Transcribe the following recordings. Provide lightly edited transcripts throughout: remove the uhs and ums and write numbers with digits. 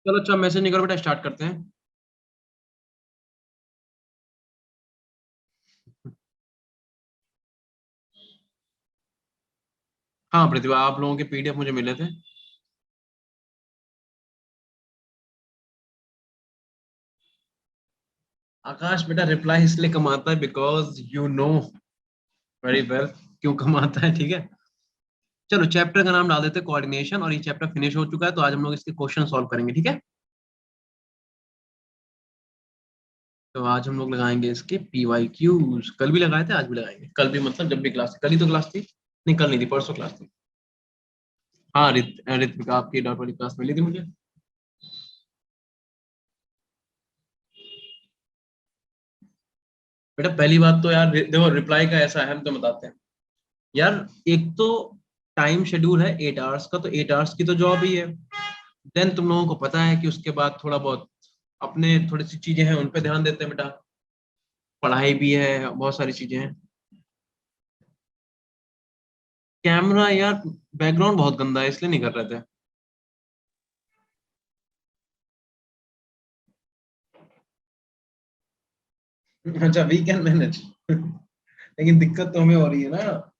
चलो अच्छा, मैसेज नहीं करो बेटा, स्टार्ट करते हैं। हाँ प्रतिभा, आप लोगों के पीडीएफ मुझे मिले थे। आकाश बेटा रिप्लाई इसलिए कमाता है because you know very well क्यों कमाता है, ठीक है। चलो चैप्टर का नाम डाल देते हैं कोऑर्डिनेशन, और ये चैप्टर फिनिश हो चुका है, तो आज हम लोग इसके क्वेश्चन सॉल्व करेंगे, ठीक है। तो आज हम लोग लगाएंगे इसके PYQs, कल भी लगाए थे आज भी लगाएंगे, कल भी मतलब जब भी क्लास थी, कल ही तो क्लास थी, नहीं कल नहीं थी, परसों क्लास थी। हाँ ऋत्विका आपकी डॉट वाली क्लास मिली थी मुझे। बेटा पहली बात तो यार देखो, रिप्लाई का ऐसा है, हम तो बताते हैं यार। एक तो टाइम शेड्यूल है 8 आवर्स का, तो 8 आवर्स की तो जॉब ही है। देन तुम लोगों को पता है कि उसके बाद थोड़ा बहुत अपने थोड़ी सी चीजें हैं, उन पे ध्यान देते हैं बेटा। पढ़ाई भी है, बहुत सारी चीजें हैं। कैमरा यार, बैकग्राउंड बहुत गंदा है इसलिए नहीं कर रहे थे। अच्छा वी कैन मैनेज लेकिन दिक्कत तो हमें हो रही है ना।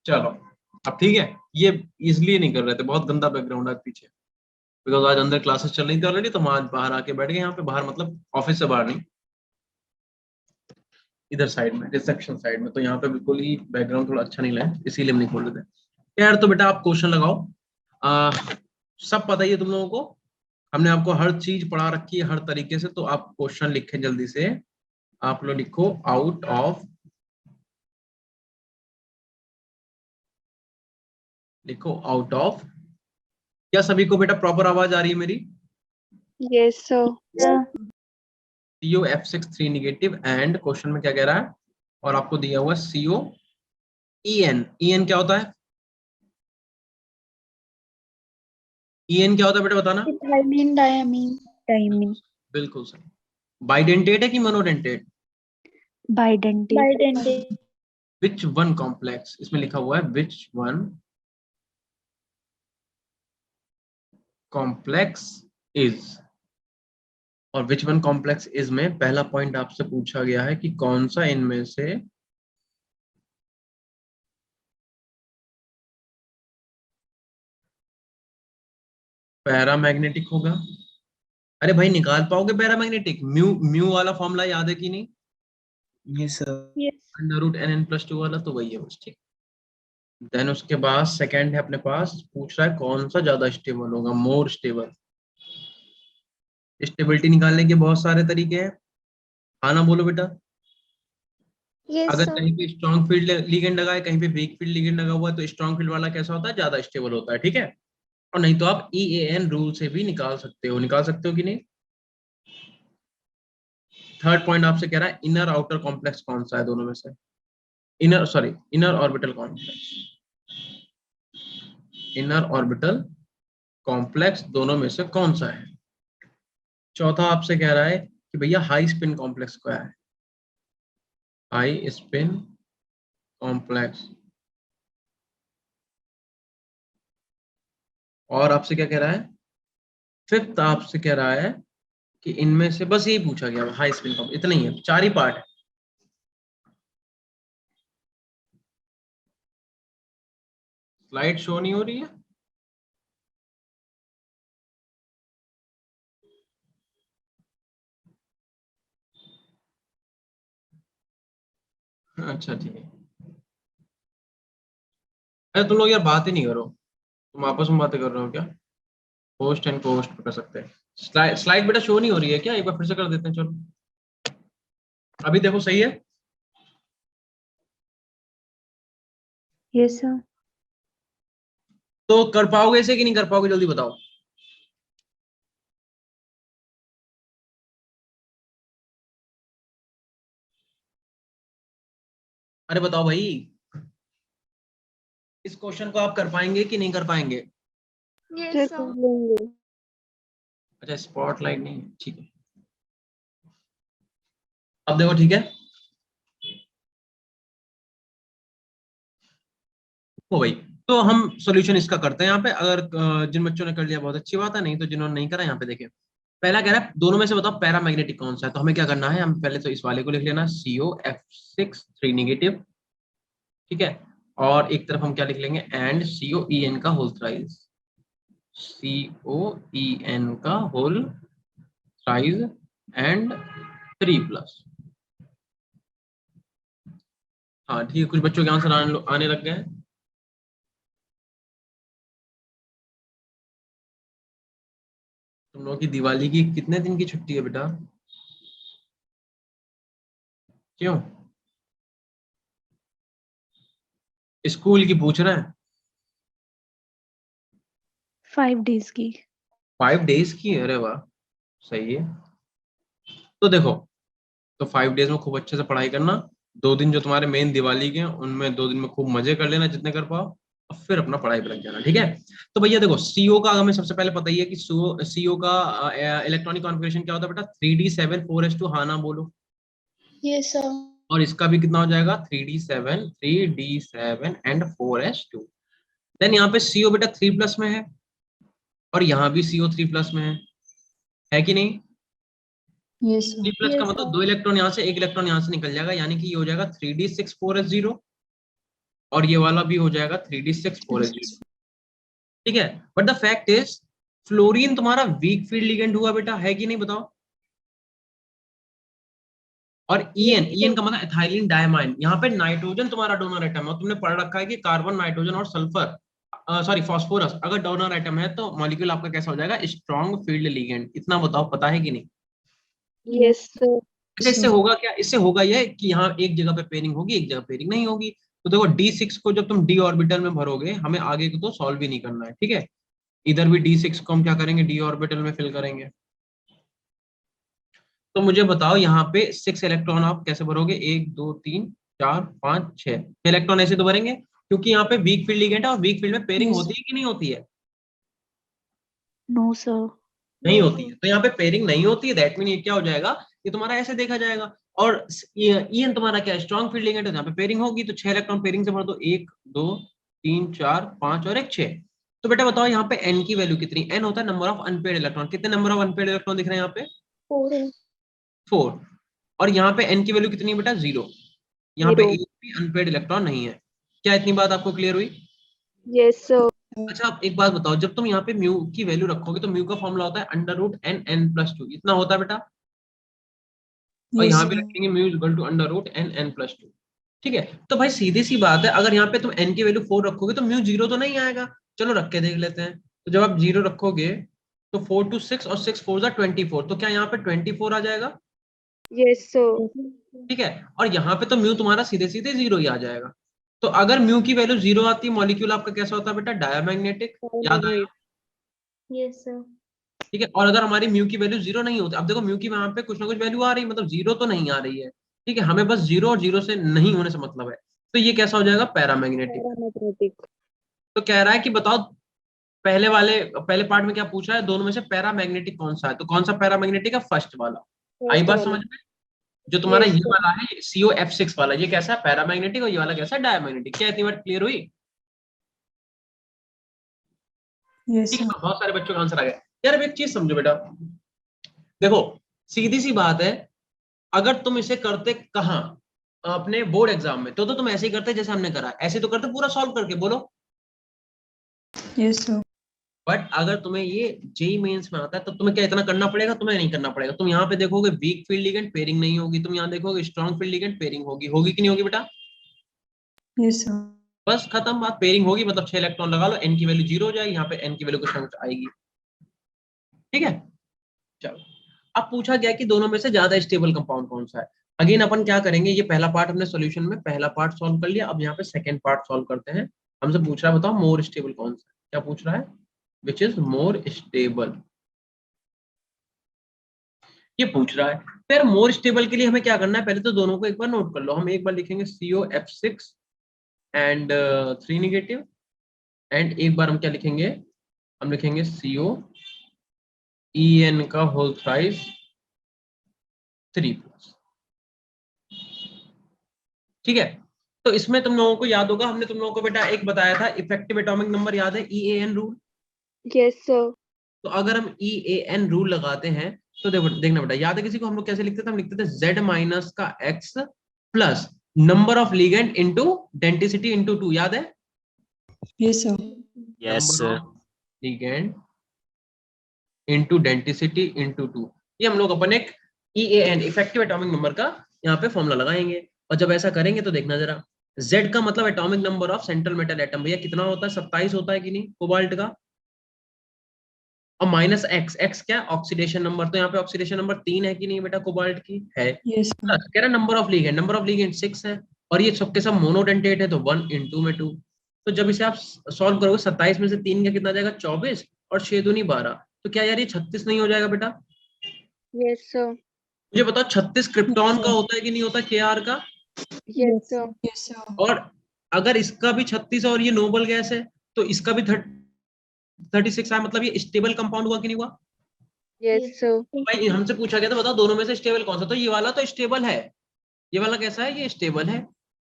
चलो अब ठीक है। ये इसलिए नहीं कर रहे थे, बहुत गंदा बैकग्राउंड है पीछे, बिकॉज आज अंदर क्लासेस चल रही थी ऑलरेडी, तो हम आज बाहर आके बैठ गए यहाँ पे, बाहर मतलब ऑफिस से बाहर नहीं, इधर साइड में रिसेप्शन साइड में, तो यहाँ पे बिल्कुल ही बैकग्राउंड थोड़ा अच्छा नहीं लगा, इसीलिए हम नहीं खोल रहे थे। यार तो बेटा आप क्वेश्चन लगाओ। आ, सब पता ही है तुम लोगों को, हमने आपको हर चीज पढ़ा रखी है हर तरीके से, तो आप क्वेश्चन लिखें जल्दी से। आप लोग लिखो आउट ऑफ, लिखो आउट ऑफ। क्या सभी को बेटा प्रॉपर आवाज आ रही है मेरी? Yes, sir. COF63 negative, and question में क्या कह रहा है, और आपको दिया हुआ COEN। EN क्या होता है? EN क्या होता है बेटा बताना। Thymine, diamine. Thymine. बिल्कुल सही। बाइडेंटेट है कि monodentate? Bidentate. Bidentate. Which one complex, इसमें लिखा हुआ है विच वन कॉम्प्लेक्स इज, और विच वन कॉम्प्लेक्स इज में पहला पॉइंट आपसे पूछा गया है कि कौन सा इनमें से पैरामैग्नेटिक होगा। अरे भाई निकाल पाओगे पैरामैग्नेटिक? म्यू म्यू वाला फॉर्मूला याद है कि नहीं? Yes sir. Yes. √NN+2 वाला, तो वही है बस, ठीक। देन उसके बाद सेकंड है अपने पास, पूछ रहा है कौन सा ज्यादा स्टेबल होगा, मोर स्टेबल। स्टेबिलिटी निकालने के बहुत सारे तरीके हैं, हाँ ना बोलो बेटा। Yes, अगर sir. कहीं पे स्ट्रॉन्ग फील्ड लिगेंड लगा है, कहीं पे वीक फील्ड लिगेंड लगा हुआ है, तो स्ट्रॉन्ग फील्ड वाला कैसा होता है, ज्यादा स्टेबल होता है, ठीक है। और नहीं तो आप EAN रूल से भी निकाल सकते हो, निकाल सकते हो कि नहीं। थर्ड पॉइंट आपसे कह रहा है इनर आउटर कॉम्प्लेक्स कौन सा है दोनों में से, inner sorry inner orbital complex, inner orbital complex दोनों में से कौन सा है। चौथा आपसे कह रहा है कि भैया हाई स्पिन कॉम्प्लेक्स क्या है, हाई स्पिन कॉम्प्लेक्स। और आपसे क्या कह रहा है, फिफ्थ आपसे कह रहा है कि इनमें से बस यही पूछा गया, हाई स्पिन कॉम्प्लेक्स, इतना ही है, चार ही पार्ट है। स्लाइड शो नहीं हो रही है? अच्छा ठीक है। अरे तुम लोग यार बात ही नहीं करो, तुम आपस में बातें कर रहे हो क्या? होस्ट एंड को होस्ट कर सकते हैं। स्लाइड बेटा शो नहीं हो रही है क्या, एक बार फिर से कर देते हैं, चलो अभी देखो सही है। Yes, sir. तो कर पाओगे इसे कि नहीं कर पाओगे, जल्दी बताओ। अरे बताओ भाई, इस क्वेश्चन को आप कर पाएंगे कि नहीं कर पाएंगे? Yes, sir. अच्छा स्पॉटलाइट नहीं है, ठीक है। अब देखो ठीक है, हो भाई। तो हम सॉल्यूशन इसका करते हैं यहाँ पे। अगर जिन बच्चों ने कर लिया बहुत अच्छी बात है, नहीं तो जिन्होंने नहीं करा यहाँ पे देखिए। पहला कह रहा है दोनों में से बताओ पैरामैग्नेटिक कौन सा है। तो हमें क्या करना है, हम पहले तो इस वाले को लिख लेना, COF6 3 नेगेटिव, ठीक है। और एक तरफ हम क्या लिख लेंगे, एंड COEN का होल थ्राइज, COEN का होल थ्राइज एंड 3+। हाँ ठीक है, कुछ बच्चों के आंसर आने लग गए हैं। तुम लोगों की दिवाली की कितने दिन की छुट्टी है बेटा? क्यों? स्कूल की पूछ रहे हैं? 5 days की। 5 days की? अरे वाह, सही है। तो देखो, तो 5 days में खूब अच्छे से पढ़ाई करना। 2 दिन जो तुम्हारे मेन दिवाली के हैं, उनमें 2 दिन में खूब मजे कर लेना जितने कर पाओ, और फिर अपना पढ़ाई पे लग जाना, ठीक है। तो भैया देखो, सीओ का हमें सबसे पहले पता ही है कि सीओ का इलेक्ट्रॉनिक कॉन्फ़िगरेशन क्या होता है बेटा, 3D7 4s2, हाँ ना बोलो। Yes, sir. और इसका भी कितना हो जाएगा, 3D7 एंड 4s2। देन यहाँ पे सीओ बेटा 3+ में है, और यहाँ भी सीओ 3+ में है कि नहीं? Yes, sir. 3+ का Yes, मतलब sir. 2 इलेक्ट्रॉन यहाँ से, 1 इलेक्ट्रॉन यहाँ से निकल जाएगा, यानी कि ये हो जाएगा 3D6 4s0, और ये वाला भी हो जाएगा 3D6 4s0, ठीक है। But the fact is, fluorine तुम्हारा वीक फील्ड लिगेंड हुआ बेटा, है कि नहीं बताओ? और ईएन का मतलब एथाइलिन डायमाइन, यहाँ पे नाइट्रोजन तुम्हारा डोनर एटम है, और तुमने पढ़ रखा है कि कार्बन, नाइट्रोजन और सल्फर, सॉरी फॉस्फोरस, अगर डोनर एटम है तो मॉलिक्यूल आपका कैसा हो जाएगा, स्ट्रॉन्ग फील्ड लिगेंड। इतना बताओ, पता है कि नहीं? Yes, sir. अच्छा, इससे होगा क्या, इससे होगा ये कि यहाँ एक जगह पे पेयरिंग होगी, एक जगह पेयरिंग नहीं होगी। तो देखो D6 को जब तुम डी ऑर्बिटल में भरोगे, हमें आगे को तो सॉल्व भी नहीं करना है, ठीक है। इधर भी D6 को हम क्या करेंगे, डी ऑर्बिटल में फिल करेंगे। तो मुझे बताओ, यहाँ पे 6 इलेक्ट्रॉन आप कैसे भरोगे, 1 2 3 4 5 6 इलेक्ट्रॉन ऐसे तो भरेंगे, क्योंकि यहाँ पे वीक फील्ड लिगेंड है, और वीक फील्ड में पेयरिंग Yes. होती है कि नहीं होती है? No, sir. नहीं होती है। तो यहाँ पे पेयरिंग नहीं होती है, दैट मीन ये क्या हो जाएगा, ये तुम्हारा ऐसे देखा जाएगा। और ईएन तुम्हारा क्या, स्ट्रॉन्ग फील्ड लिगेंड है, यहाँ पे पेयरिंग होगी, तो 6 इलेक्ट्रॉन पेयरिंग से भर दो, 1 2 3 4 5 और एक 6। तो बेटा बताओ, यहाँ पे एन की वैल्यू कितनी, एन होता है नंबर ऑफ अनपेड इलेक्ट्रॉन। कितने नंबर ऑफ अनपेड इलेक्ट्रॉन दिख रहे हैं यहाँ पे? 4. 4। और यहाँ पे एन की वैल्यू कितनी है बेटा, 0। यहाँ पे 0. एक भी अनपेड इलेक्ट्रॉन नहीं है। क्या इतनी बात आपको क्लियर हुई? Yes, sir. अच्छा, आप एक बात बताओ, जब तुम यहाँ पे म्यू की वैल्यू रखोगे, तो म्यू का फॉर्मूला होता है √n n+2, इतना होता है बेटा। और Yes, यहाँ भी sir. रखेंगे mu is equal to √n n+2, ठीक है। तो भाई सीधी सी बात है, अगर यहाँ पे तुम n की वैल्यू 4 रखोगे तो म्यू 0 तो नहीं आएगा। चलो रख के देख लेते हैं। तो जब आप 0 रखोगे, तो 4 to 6 और 6 4 24, तो क्या यहाँ पे 24 आ जाएगा? Yes, sir. ठीक है। और यहाँ पे तो म्यू तुम्हारा सीधे सीधे 0 ही आ जाएगा। तो अगर म्यू की वैल्यू 0 आती है, मॉलिक्यूल आपका कैसा होता है बेटा, डायमैग्नेटिक। याद आया? Yes, sir. ठीक है। और अगर हमारी म्यू की वैल्यू 0 नहीं होती, अब देखो म्यू की वहां पे कुछ ना कुछ वैल्यू आ रही है, मतलब 0 तो नहीं आ रही है, ठीक है। हमें बस 0 और 0 से नहीं होने से मतलब है। तो ये कैसा हो जाएगा, पैरामैग्नेटिक। Paramagnetic. तो कह रहा है कि बताओ, पहले पार्ट में क्या पूछा है, दोनों में से पैरामैग्नेटिक कौन सा है। तो कौन सा पैरामैग्नेटिक है, फर्स्ट वाला। आई First बात वाला. समझ में? जो तुम्हारा Yes, ये sir. वाला है COF6 वाला, ये कैसा है, पैरामैग्नेटिक, और ये वाला कैसा है, डायमैग्नेटिक। क्या इतनी बात क्लियर हुई? Yes, ठीक है, sir. बहुत सारे बच्चों का आंसर आ गया। यार अब एक चीज समझो बेटा, देखो सीधी सी बात है, अगर तुम इसे करते कहाँ, अपने बोर्ड एग्जाम में, तो तुम ऐसे ही करते जैसे हमने करा, ऐसे तो करते पूरा सॉल्व करके, बोलो। Yes, sir. बट अगर तुम्हें ये जेई मेंस में आता है, तो तुम्हें क्या इतना करना पड़ेगा? तुम्हें नहीं करना पड़ेगा। तुम यहाँ पे देखोगे वीक फील्ड लिगेंड, पेयरिंग नहीं होगी। तुम यहाँ देखोगे स्ट्रॉन्ग फील्ड लिगेंड, पेयरिंग होगी। होगी कि नहीं होगी बेटा? Yes, sir. बस खत्म बात, पेयरिंग होगी मतलब 6 इलेक्ट्रॉन लगा लो, एन की वैल्यू 0 हो जाएगी, यहाँ पे एन की वैल्यू कुछ ना कुछ आएगी, ठीक है। चलो, अब पूछा गया कि दोनों में से ज्यादा स्टेबल कंपाउंड कौन सा है। अगेन अपन क्या करेंगे, ये पहला पार्ट हमने सॉल्यूशन में पहला पार्ट सॉल्व कर लिया, अब यहाँ पे सेकंड पार्ट सॉल्व करते हैं। हमसे पूछ रहा है, बताओ मोर स्टेबल कौन सा है। क्या पूछ रहा है, विच इज मोर स्टेबल, ये पूछ रहा है। फिर मोर स्टेबल के लिए हमें क्या करना है, पहले तो दोनों को एक बार नोट कर लो। हम एक बार लिखेंगे COF6 एंड 3 नेगेटिव, एंड एक बार हम क्या लिखेंगे, हम लिखेंगे COEN का होल थ्राइस 3+। ठीक है। तो इसमें तुम लोगों को याद होगा, हमने तुम लोगों को बेटा एक बताया था इफेक्टिव एटॉमिक नंबर, याद है, EAN रूल। Yes, sir. तो अगर हम EAN रूल लगाते हैं तो देखो, देखना बेटा, याद है किसी को हम लोग कैसे लिखते थे? हम लिखते थे Z माइनस का X plus number of ligand into density into 2, याद है? Yes, sir. Yes, number sir. Of ligand into density into 2, ये हम लोग अपन एक EAN इफेक्टिव एटॉमिक नंबर का यहाँ पे फॉर्मूला लगाएंगे। और जब ऐसा करेंगे तो देखना जरा, Z का मतलब atomic number of central metal atom, भैया कितना होता है? 27 होता है कि नहीं कोबाल्ट का। और माइनस X, X क्या? ऑक्सीडेशन नंबर, तो यहाँ पे ऑक्सीडेशन नंबर 3 है कि नहीं बेटा कोबाल्ट की? है। Yes, sir. प्लस कह रहा number of ligand, number of ligand 6 है, और ये सबके सब मोनोडेंटेट है तो 1 × में 2। तो जब इसे आप सॉल्व करोगे, 27 में से 3 का कितना जाएगा? 24, और 6 दूनी 12, तो क्या यार ये 36 नहीं हो जाएगा बेटा? Yes, sir. मुझे बताओ 36 क्रिप्टॉन Yes, का sir. होता है कि नहीं होता Kr का? Yes, sir. Yes, sir. और अगर इसका भी 36 है और ये नोबल गैस है तो इसका भी 36 है, मतलब ये स्टेबल कंपाउंड हुआ कि नहीं हुआ? Yes, sir. भाई हमसे पूछा गया था बताओ दोनों में से स्टेबल कौन सा, तो ये वाला तो स्टेबल है। ये वाला कैसा है? ये स्टेबल है।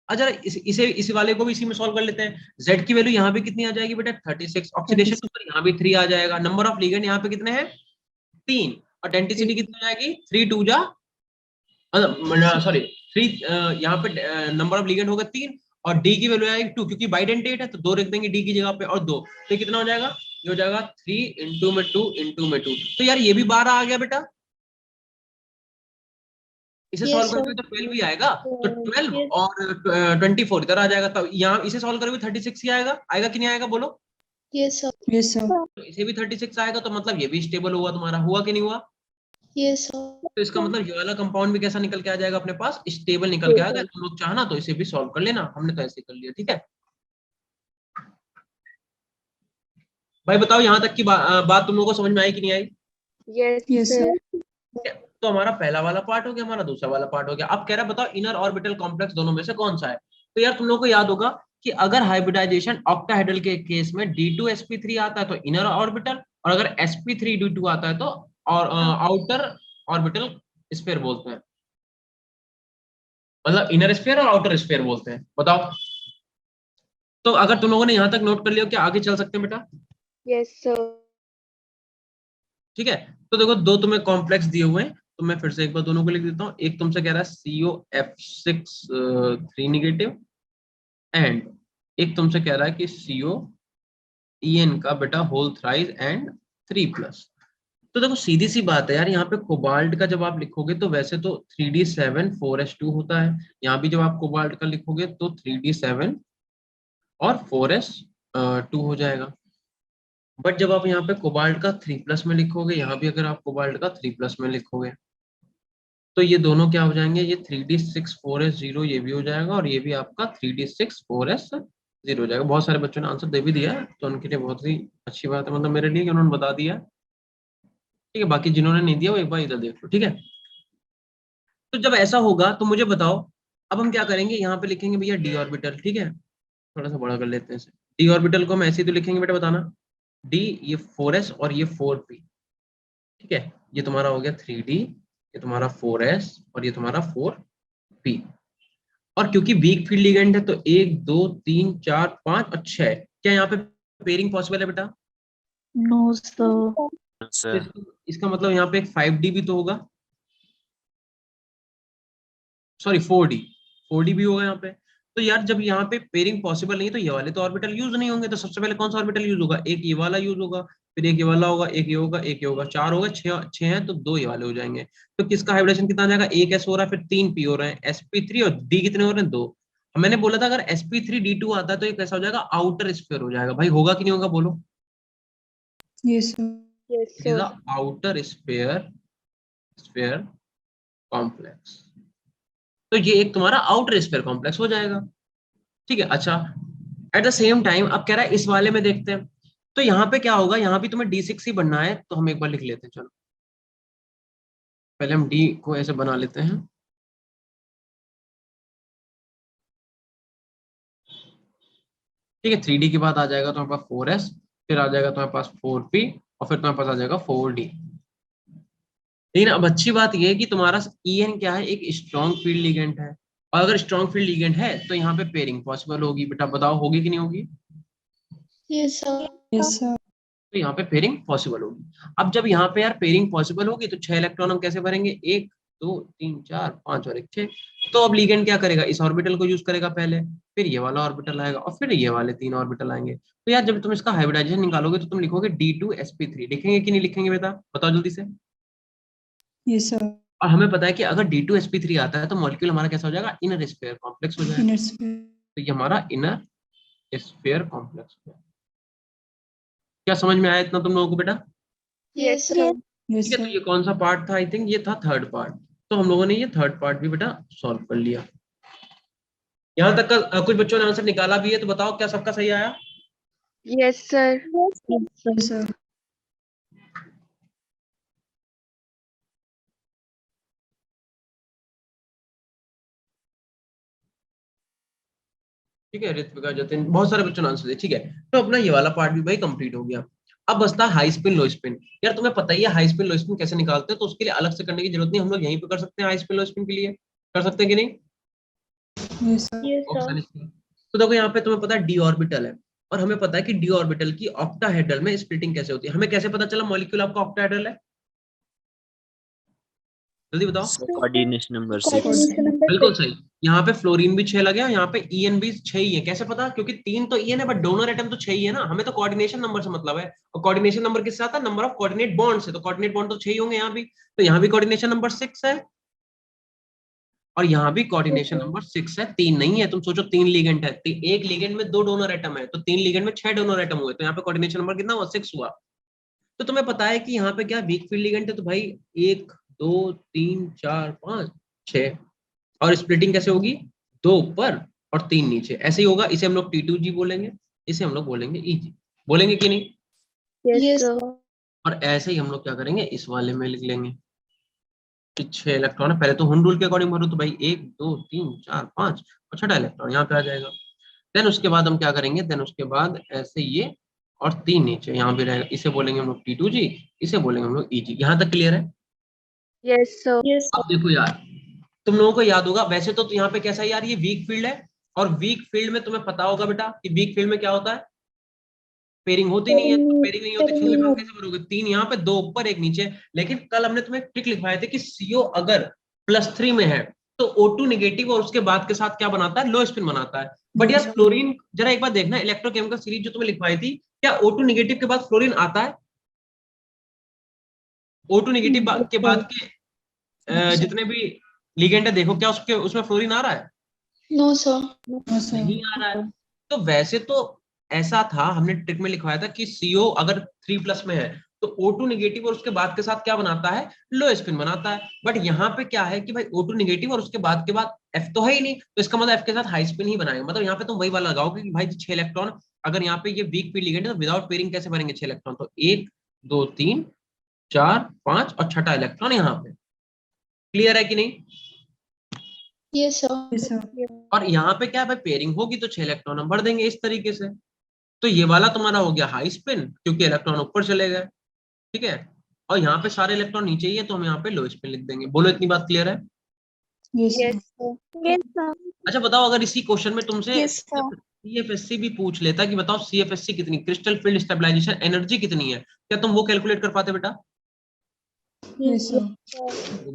अच्छा इस वाले को भी इसी में सॉल्व कर लेते हैं। Z की वैल्यू यहाँ पे कितनी आ जाएगी बेटा? 36। ऑक्सीडेशन 36. नंबर यहाँ भी 3 आ जाएगा। नंबर ऑफ लिगेंड यहाँ पे कितने हैं? 3। और डेंसिटी कितनी आ जाएगी? 3 2 जा, सॉरी 3, यहाँ पे नंबर ऑफ लिगेंड होगा 3, और D की वैल्यू आएगी 2, क्योंकि बाइडेंटेट है तो 2 रख देंगे D की जगह पे, और 2, तो ये कितना हो जाएगा? ये हो जाएगा 3 × में 2 × में 2। तो यार ये भी 12 आ गया बेटा। इसे Yes, सॉल्व sir. करोगे तो 12 ही आएगा, तो 12 Yes. और 24 इधर आ जाएगा। तब यहाँ इसे सॉल्व करोगे 36 ही आएगा, आएगा कि नहीं आएगा बोलो? Yes, sir. Yes, sir. तो इसे भी 36 आएगा, तो मतलब ये भी स्टेबल हुआ तुम्हारा, हुआ कि नहीं हुआ? Yes, sir. तो इसका मतलब ये वाला कंपाउंड भी कैसा निकल के आ जाएगा अपने पास? स्टेबल निकल के आएगा। तुम लोग चाहना तो इसे भी सॉल्व कर लेना, हमने तो ऐसे कर लिया। ठीक है भाई, बताओ यहाँ तक की बात तुम लोगों को समझ में आई कि नहीं आई? Yes, Yes, sir. ठीक है, तो हमारा पहला वाला पार्ट हो गया, हमारा दूसरा वाला पार्ट हो गया। अब कह रहा है बताओ इनर ऑर्बिटल कॉम्प्लेक्स दोनों में से कौन सा है? तो यार तुम लोग को याद होगा कि अगर हाइब्रिडाइजेशन ऑक्टाहेड्रल के केस में D2sp3 आता है तो इनर ऑर्बिटल, और अगर sp3d2 आता है तो और आउटर ऑर्बिटल स्फीयर बोलते हैं, मतलब इनर स्फीयर और आउटर स्फीयर बोलते हैं। बताओ, तो अगर तुम लोगों ने यहाँ तक नोट कर लिया, क्या आगे चल सकते हैं बेटा? Yes, sir. ठीक है, तो देखो दो तुम्हें कॉम्प्लेक्स दिए हुए हैं, तो मैं फिर से एक बार दोनों को लिख देता हूँ। एक तुमसे कह रहा है COF6 3 नेगेटिव, एंड एक तुमसे कह रहा है कि COEN का बेटा होल थ्राइस एंड 3+। तो देखो सीधी सी बात है यार, यहाँ पे कोबाल्ट का जब आप लिखोगे तो वैसे तो 3d7 4s2 होता है, यहाँ भी जब आप कोबाल्ट का लिखोगे तो 3d7 और 4s2 हो जाएगा। बट जब आप यहाँ पे कोबाल्ट का 3+ में लिखोगे, यहाँ भी अगर आप कोबाल्ट का 3+ में लिखोगे, तो ये दोनों क्या हो जाएंगे? ये 3d6 4s0 ये भी हो जाएगा, और ये भी आपका 3d6 4s0 हो जाएगा। बहुत सारे बच्चों ने आंसर दे भी दिया है, तो उनके लिए बहुत ही अच्छी बात है, मतलब मेरे लिए कि उन्होंने बता दिया। ठीक है, बाकी जिन्होंने नहीं दिया वो एक बार इधर देख लो। ठीक है, तो जब ऐसा होगा तो मुझे बताओ, अब हम क्या करेंगे? यहाँ पे लिखेंगे भैया d ऑर्बिटल। ठीक है, थोड़ा सा बड़ा कर लेते हैं इसे। d ऑर्बिटल को हम ऐसे ही तो लिखेंगे बेटा, बताना। d ये 4s और ये 4p। ठीक है, ये तुम्हारा हो गया 3d, ये तुम्हारा 4s और ये तुम्हारा 4p। और क्योंकि वीक फील्ड लिगेंड है तो 1 2 3 4 5 और 6, क्या यहाँ पे पेयरिंग पॉसिबल है बेटा? No, sir. Yes, तो sir. इसका मतलब यहाँ पे एक 5d भी तो होगा, सॉरी 4d भी होगा यहाँ पे। तो यार जब यहाँ पे पेयरिंग पॉसिबल नहीं है तो ये वाले तो ऑर्बिटल यूज नहीं होंगे, तो सबसे पहले कौन सा ऑर्बिटल यूज होगा? एक ये वाला यूज होगा, फिर एक ये वाला होगा, एक ये होगा, एक ये होगा, 4 होगा, 6 हैं तो 2 ये वाले हो जाएंगे। तो किसका हाइब्रिडेशन कितना आ जाएगा? 1 s हो रहा है, फिर 3 p हो रहे हैं, sp3 और d कितने हो रहे हैं? 2। मैंने बोला था अगर sp3d2 आता है तो ये कैसा हो जाएगा? आउटर स्फीयर हो जाएगा। भाई होगा कि नहीं होगा बोलो? Yes, sir. Yes, it is sir. Outer sphere complex. तो ये एक तुम्हारा आउटर स्फीयर कॉम्प्लेक्स हो जाएगा। ठीक है, अच्छा एट द सेम टाइम अब कह रहा है इस वाले में देखते हैं, तो यहाँ पे क्या होगा? यहाँ भी तुम्हें D6 ही बनना है, तो हम एक बार लिख लेते हैं। चलो पहले हम D को ऐसे बना लेते हैं। ठीक है, 3D के बाद आ जाएगा तुम्हारे पास 4s, फिर आ जाएगा तुम्हारे पास 4p, और फिर तुम्हारे पास आ जाएगा 4d। लेकिन अब अच्छी बात यह है कि तुम्हारा EN क्या है? एक स्ट्रॉन्ग फील्ड लिगेंड है, और अगर स्ट्रॉन्ग फील्ड लिगेंड है तो यहाँ पे पेयरिंग पॉसिबल होगी। बेटा बताओ होगी कि नहीं होगी? Yes, sir. Yes, sir. तो यहाँ पे पेयरिंग पॉसिबल होगी। अब जब यहाँ पे यार पेयरिंग पॉसिबल होगी तो 6 इलेक्ट्रॉन हम कैसे भरेंगे? 1 2 3 4 5 और 1 6। तो अब लिगेंड क्या करेगा? इस ऑर्बिटल को यूज करेगा पहले, फिर ये वाला ऑर्बिटल आएगा और फिर ये वाले 3 ऑर्बिटल आएंगे। तो यार जब तुम इसका हाइब्रिडाइजेशन निकालोगे तो तुम लिखोगे D2sp3। लिखेंगे कि नहीं लिखेंगे बेटा? बताओ जल्दी से। Yes, sir. और हमें पता है कि अगर D2sp3 आता है तो मॉलिक्यूल हमारा कैसा हो जाएगा? इनर स्फीयर कॉम्प्लेक्स हो जाएगा। Inner sphere. तो ये हमारा इनर स्फीयर कॉम्प्लेक्स हो जाएगा। क्या समझ में आया इतना तुम लोगों को बेटा? Yes, sir. Yes, ठीक है, तो sir. ये कौन सा पार्ट था? आई थिंक ये था थर्ड पार्ट। तो हम लोगों ने ये थर्ड पार्ट भी बेटा सॉल्व कर लिया। यहाँ तक का कुछ बच्चों ने आंसर निकाला भी है, तो बताओ क्या सबका सही आया? Yes, sir. Yes, sir. ठीक है, ऋत्विका, जतिन, बहुत सारे बच्चों ने आंसर दिए। ठीक है, तो अपना ये वाला पार्ट भी भाई कंप्लीट हो गया। अब बचता हाई स्पिन लो स्पिन। यार तुम्हें पता ही है हाई स्पिन लो स्पिन कैसे निकालते हैं, तो उसके लिए अलग से करने की जरूरत नहीं, हम लोग यहीं पे कर सकते हैं। हाई स्पिन लो स्पिन के लिए कर सकते हैं कि नहीं? Yes, sir. Yes, sir. Option इसमें तो देखो, यहाँ पे तुम्हें पता है डी ऑर्बिटल है, और हमें पता है कि डी ऑर्बिटल की ऑक्टाहेड्रल में स्प्लिटिंग कैसे होती है। हमें कैसे पता चला मॉलिक्यूल आपका ऑक्टाहेड्रल है? जल्दी बताओ। Coordination number 6। Coordination number बिल्कुल 6. सही। यहाँ पे फ्लोरीन भी 6 लगे और यहाँ पे ईएन भी 6 ही है। कैसे पता? क्योंकि 3 तो ईएन है बट डोनर एटम तो 6 ही है ना। हमें तो कोऑर्डिनेशन नंबर से मतलब है, और कोऑर्डिनेशन नंबर किससे आता है? नंबर ऑफ कोऑर्डिनेट बॉन्ड से। तो कोऑर्डिनेट बॉन्ड तो 6 ही होंगे यहाँ भी, तो यहाँ भी कोऑर्डिनेशन नंबर 6 है और यहाँ भी कोऑर्डिनेशन नंबर 6 है। 3 नहीं है। तुम सोचो 3 लिगेंड है, एक लिगेंड में 2 डोनर एटम है, तो 3 लिगेंड में 6 डोनर एटम हुए, तो यहाँ पे कोऑर्डिनेशन नंबर कितना हुआ? 6 हुआ। तो तुम्हें पता है कि यहाँ पे क्या वीक फील्ड लिगेंड है, तो भाई 1 2 3 4 5 6। और स्प्लिटिंग कैसे होगी? 2 ऊपर और 3 नीचे, ऐसे ही होगा। इसे हम लोग T2G बोलेंगे, इसे हम लोग बोलेंगे EG। बोलेंगे कि नहीं? Yes, Yes, sir. और ऐसे ही हम लोग क्या करेंगे, इस वाले में लिख लेंगे कि 6 इलेक्ट्रॉन है। पहले तो हुन रूल के अकॉर्डिंग भरो, तो भाई 1 2 3 4 5 और छठा इलेक्ट्रॉन यहाँ पे आ जाएगा। देन उसके बाद हम क्या करेंगे? देन उसके बाद ऐसे ये और 3 नीचे यहाँ भी रहेगा। इसे बोलेंगे हम लोग T2G, इसे बोलेंगे हम लोग EG। यहाँ तक क्लियर है? Yes, sir. yes, अब देखो यार, तुम लोगों को याद होगा वैसे तो यहाँ पे कैसा है यार, ये वीक फील्ड है, और वीक फील्ड में तुम्हें पता होगा बेटा कि वीक फील्ड में क्या होता है? पेयरिंग होती नहीं है। तो पेयरिंग नहीं होती, 6 इलेक्ट्रॉन कैसे भरोगे? 3 यहाँ पे, 2 ऊपर 1 नीचे। लेकिन कल हमने तुम्हें ट्रिक लिखवाए थे कि CO अगर +3 में है तो O2 नेगेटिव और उसके बाद के साथ क्या बनाता है? लो स्पिन बनाता है। बट यार फ्लोरीन, जरा एक बार देखना, इलेक्ट्रोकेमिकल सीरीज जो तुम्हें लिखवाई थी, क्या O2 नेगेटिव के बाद फ्लोरीन आता है? O2 नेगेटिव के बाद के जितने भी लिगेंड है, देखो क्या उसके उसमें फ्लोरीन आ रहा है? no, sir. No, sir. नहीं आ रहा है। तो वैसे तो ऐसा था, हमने ट्रिक में लिखवाया था कि CO अगर 3+ में है तो O2 नेगेटिव और उसके बाद के साथ क्या बनाता है? लो स्पिन बनाता है। बट यहाँ पे क्या है कि भाई O2 नेगेटिव और उसके बाद के बाद F तो है ही नहीं, तो इसका मतलब F के साथ हाई स्पिन ही बनाएंगे। मतलब यहाँ पे तुम वही वाला लगाओगे कि भाई 6 इलेक्ट्रॉन, अगर यहाँ पे ये वीक फील्ड लिगेंड है तो विदाउट पेयरिंग कैसे भरेंगे 6 इलेक्ट्रॉन? तो 1 2 3 4 5 और छठा इलेक्ट्रॉन यहाँ पे। क्लियर है कि नहीं? Yes, sir. Yes, sir. और यहाँ पे क्या है भाई, पेयरिंग होगी तो 6 इलेक्ट्रॉन हम भर देंगे इस तरीके से। तो ये वाला तुम्हारा हो गया हाई स्पिन, क्योंकि इलेक्ट्रॉन ऊपर चले गए। ठीक है, और यहाँ पे सारे इलेक्ट्रॉन नीचे ही है, तो हम यहाँ पे लो स्पिन लिख देंगे। बोलो इतनी बात क्लियर है? Yes, sir. Yes, sir. Yes, sir. अच्छा बताओ, अगर इसी क्वेश्चन में तुमसे Yes, sir. CFSC भी पूछ लेता कि बताओ CFSC कितनी, क्रिस्टल फील्ड स्टेबलाइजेशन एनर्जी कितनी है, क्या तुम वो कैलकुलेट कर पाते बेटा? Yes, sir.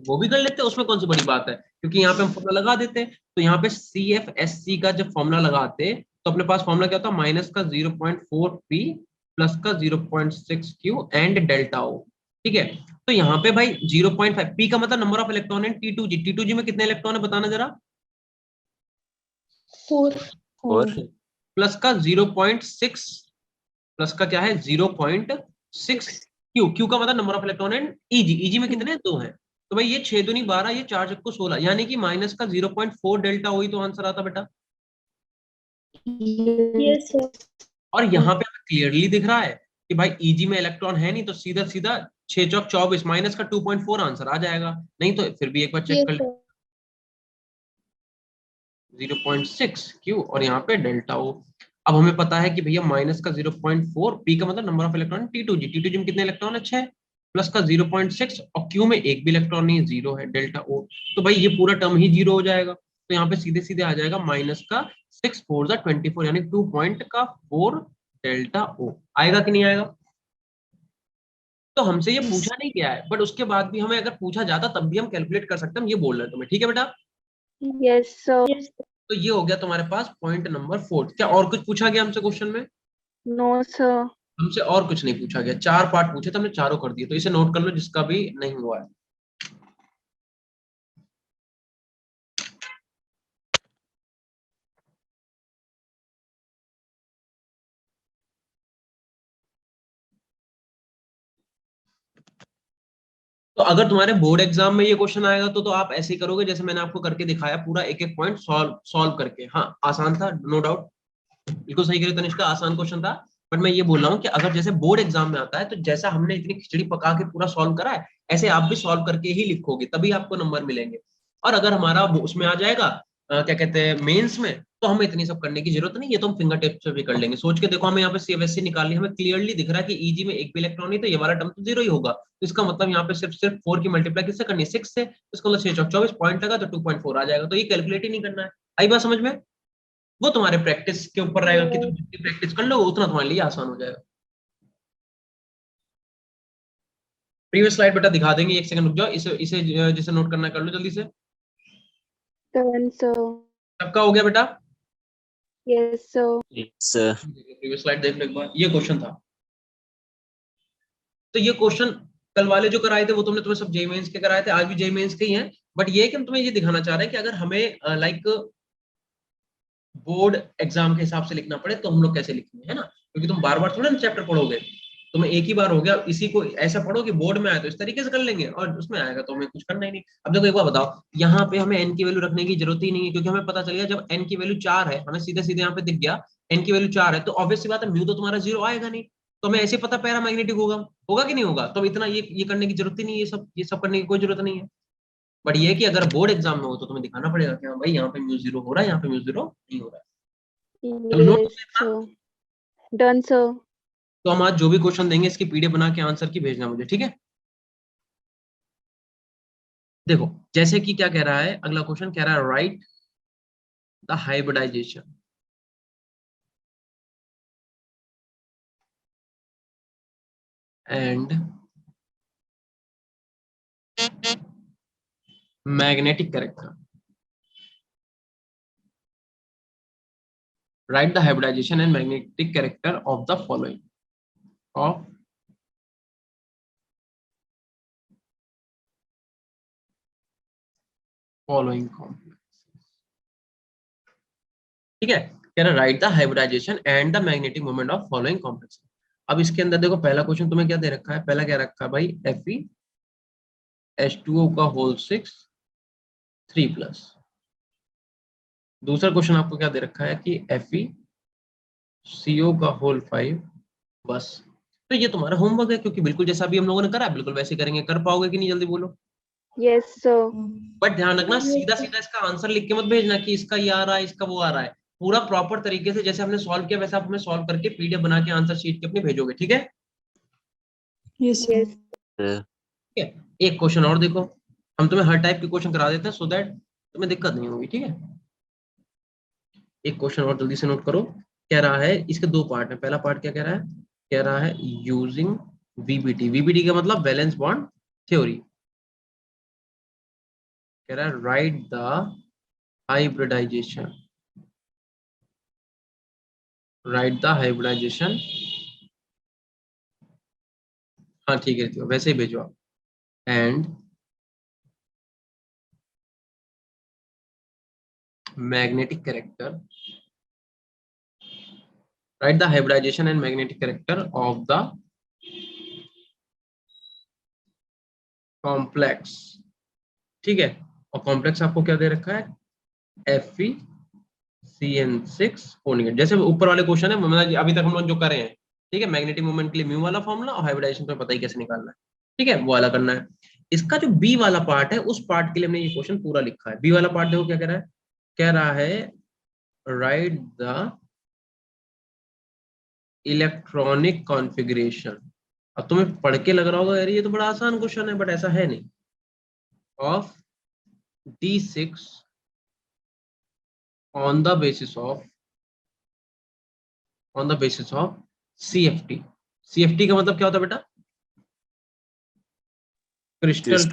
वो भी कर लेते, उसमें कौन सी बड़ी बात है, क्योंकि यहाँ पे हम फॉर्मूला लगा देते। तो यहाँ पे CFSC का जब फॉर्मूला लगाते तो अपने पास फॉर्मूला क्या होता? माइनस का 0.4P प्लस का 0.6Q एंड डेल्टा O। ठीक है, तो यहाँ पे भाई 0.5 P का मतलब नंबर ऑफ इलेक्ट्रॉन है। T2G में कितने इलेक्ट्रॉन है बताना जरा? 4. 4 प्लस का 0.6, प्लस का क्या है 0.6 क्यू का मतलब number of electron and EG में कितने? 2 हैं। तो भाई ये 6 दूनी 12, ये 4 चक्को 16, यानी कि माइनस का 0.4 डेल्टा हुई, तो आंसर आता बेटा। Yes, sir. और यहाँ पे क्लियरली दिख रहा है कि भाई EG में इलेक्ट्रॉन है नहीं, तो सीधा सीधा 6 चौक 24 माइनस का 2.4 आंसर आ जाएगा। नहीं तो फिर भी एक बार चेक Yes, कर ले, sir. 0.6 क्यू और यहाँ पे डेल्टा O। अब हमें पता है कि भैया माइनस का 0.4, P का मतलब नंबर ऑफ इलेक्ट्रॉन, T2G में कितने इलेक्ट्रॉन है? 6, प्लस का 0.6 और Q में एक भी इलेक्ट्रॉन नहीं है, 0 है, डेल्टा O। तो भाई ये पूरा टर्म ही 0 हो जाएगा। तो यहाँ पे सीधे सीधे आ जाएगा माइनस का 6 4 24 यानी 2 पॉइंट का 4 डेल्टा ओ। आएगा कि नहीं आएगा? तो हमसे ये पूछा नहीं गया है, बट उसके बाद भी हमें अगर पूछा जाता तब भी हम कैलकुलेट कर सकते हैं, हम ये बोल रहे हैं तुम्हें, ठीक है बेटा? Yes, sir. तो ये हो गया तुम्हारे पास पॉइंट नंबर 4। क्या और कुछ पूछा गया हमसे क्वेश्चन में? No, sir. हमसे और कुछ नहीं पूछा गया, 4 पार्ट पूछे तो हमने चारों कर दिए, तो इसे नोट कर लो जिसका भी नहीं हुआ है। तो अगर तुम्हारे बोर्ड एग्जाम में ये क्वेश्चन आएगा तो आप ऐसे ही करोगे जैसे मैंने आपको करके दिखाया, पूरा एक एक पॉइंट सॉल्व करके। हाँ आसान था, नो डाउट, बिल्कुल सही करे तनिष्का, आसान क्वेश्चन था। बट मैं ये बोल रहा हूँ कि अगर जैसे बोर्ड एग्जाम में आता है तो जैसा हमने इतनी खिचड़ी पका के पूरा सॉल्व करा है, ऐसे आप भी सॉल्व करके ही लिखोगे, तभी आपको नंबर मिलेंगे। और अगर हमारा उसमें आ जाएगा क्या कहते हैं मेंस में, तो हमें इतनी सब करने की जरूरत नहीं, ये तो हम फिंगर टिप से भी कर लेंगे। सोच के देखो, हमें यहाँ पे सीएससी निकालनी, हमें क्लियरली दिख रहा है कि ईजी में एक भी इलेक्ट्रॉन नहीं, तो ये वाला टर्म तो जीरो ही होगा। तो इसका मतलब यहाँ पे सिर्फ सिर्फ 4 की मल्टीप्लाई किससे करनी है? 6 से। इसका मतलब 6 24 पॉइंट लगा तो 2.4 आ जाएगा, तो ये कैलकुलेट ही नहीं करना है। आई बात समझ में? वो तुम्हारे प्रैक्टिस के ऊपर रहेगा कि तुम जितनी प्रैक्टिस कर लो उतना तुम्हारे लिए आसान हो जाएगा। प्रीवियस स्लाइड बेटा दिखा देंगे, एक सेकंड रुक जाओ, इसे इसे जिसे नोट करना है कर लो जल्दी से। 7, sir. सबका हो गया बेटा? Yes, sir. प्रीवियस स्लाइड देख लो एक बार, ये क्वेश्चन था। तो ये क्वेश्चन कल वाले जो कराए थे वो तुमने तुम्हें सब जेई मेंस के कराए थे, आज भी जेई मेंस के ही हैं। बट ये कि हम तुम्हें ये दिखाना चाह रहे हैं कि अगर हमें लाइक बोर्ड एग्जाम के हिसाब से लिखना पड़े तो हम लोग कैसे लिखेंगे, है ना? क्योंकि तुम बार बार थोड़ा ना चैप्टर पढ़ोगे, तुम्हें एक ही बार हो गया, इसी को ऐसा पढ़ो कि बोर्ड में आए तो इस तरीके से कर लेंगे, और उसमें आएगा तो हमें कुछ करना ही नहीं। अब देखो एक बार बताओ, यहाँ पे हमें एन की वैल्यू रखने की जरूरत ही नहीं है, क्योंकि हमें पता चल गया जब एन की वैल्यू 4 है, हमें सीधे सीधे यहाँ पे दिख गया एन की वैल्यू 4 है, तो ऑब्वियस सी बात है म्यू तो तुम्हारा 0 आएगा नहीं, तो हमें ऐसे पता पैरामैग्नेटिक होगा, होगा कि नहीं होगा? तो इतना ये करने की जरूरत ही नहीं है, ये सब करने की कोई जरूरत नहीं है। बट ये कि अगर बोर्ड एग्जाम में हो तो तुम्हें दिखाना पड़ेगा कि हाँ भाई यहाँ पे म्यू 0 हो रहा है, यहाँ पे म्यू 0 नहीं हो रहा है। चलो note Yes, sir. Done, sir. तो हम आज जो भी क्वेश्चन देंगे इसकी पीडीएफ बना के आंसर की भेजना मुझे, ठीक है? देखो जैसे कि क्या कह रहा है, अगला क्वेश्चन कह रहा है write the hybridization and magnetic character, write the hybridization and magnetic character of the following of following complex। ठीक है, कह रहा right the hybridization and the magnetic moment of following complex. अब इसके अंदर देखो पहला क्वेश्चन तुम्हें क्या दे रखा है, पहला क्या रखा है भाई Fe H2O का होल 6 3+। दूसरा क्वेश्चन आपको क्या दे रखा है कि FeCO का होल 5 बस। तो ये तुम्हारा होमवर्क है, क्योंकि बिल्कुल जैसा भी हम लोगों ने करा है बिल्कुल वैसे करेंगे। कर पाओगे कि नहीं जल्दी बोलो? Yes, sir. बट ध्यान रखना सीधा सीधा इसका आंसर लिख के मत भेजना कि इसका ये आ रहा है इसका वो आ रहा है, पूरा प्रॉपर तरीके से जैसे हमने सॉल्व किया वैसा आप हमें सॉल्व करके पीडीएफ बना के आंसर शीट के अपने भेजोगे, ठीक है? Yes, sir. Yes. ठीक है, एक क्वेश्चन और देखो, हम तुम्हें हर टाइप के क्वेश्चन करा देते हैं सो दैट तुम्हें दिक्कत नहीं होगी, ठीक है? एक क्वेश्चन और जल्दी से नोट करो, कह रहा है इसके दो पार्ट है। पहला पार्ट क्या कह रहा है, कह रहा है यूजिंग वीबीटी, वीबीटी का मतलब वैलेंस बॉन्ड थ्योरी, कह रहा है write the hybridization, write the hybridization, हाँ ठीक है तो वैसे ही भेजो आप, and magnetic character, write the hybridization and magnetic character of the complex. ठीक है, और कॉम्प्लेक्स आपको क्या दे रखा है FeCN6O। जैसे ऊपर वाले क्वेश्चन है, मतलब अभी तक हम लोग जो करे हैं, ठीक है? मैग्नेटिक मोमेंट के लिए म्यू वाला फॉर्मूला और हाइब्रिडाइजेशन पे पता ही कैसे निकालना है, ठीक है? वो वाला करना है। इसका जो बी वाला पार्ट है उस पार्ट के लिए हमने ये क्वेश्चन पूरा लिखा है। बी वाला पार्ट देखो क्या कह रहा है, कह रहा है राइट द इलेक्ट्रॉनिक कॉन्फ़िगरेशन। अब तुम्हें पढ़ के लग रहा होगा यार ये तो बड़ा आसान क्वेश्चन है, बट ऐसा है नहीं। Of D6 on the basis of CFT। CFT का मतलब क्या होता है बेटा? Crystal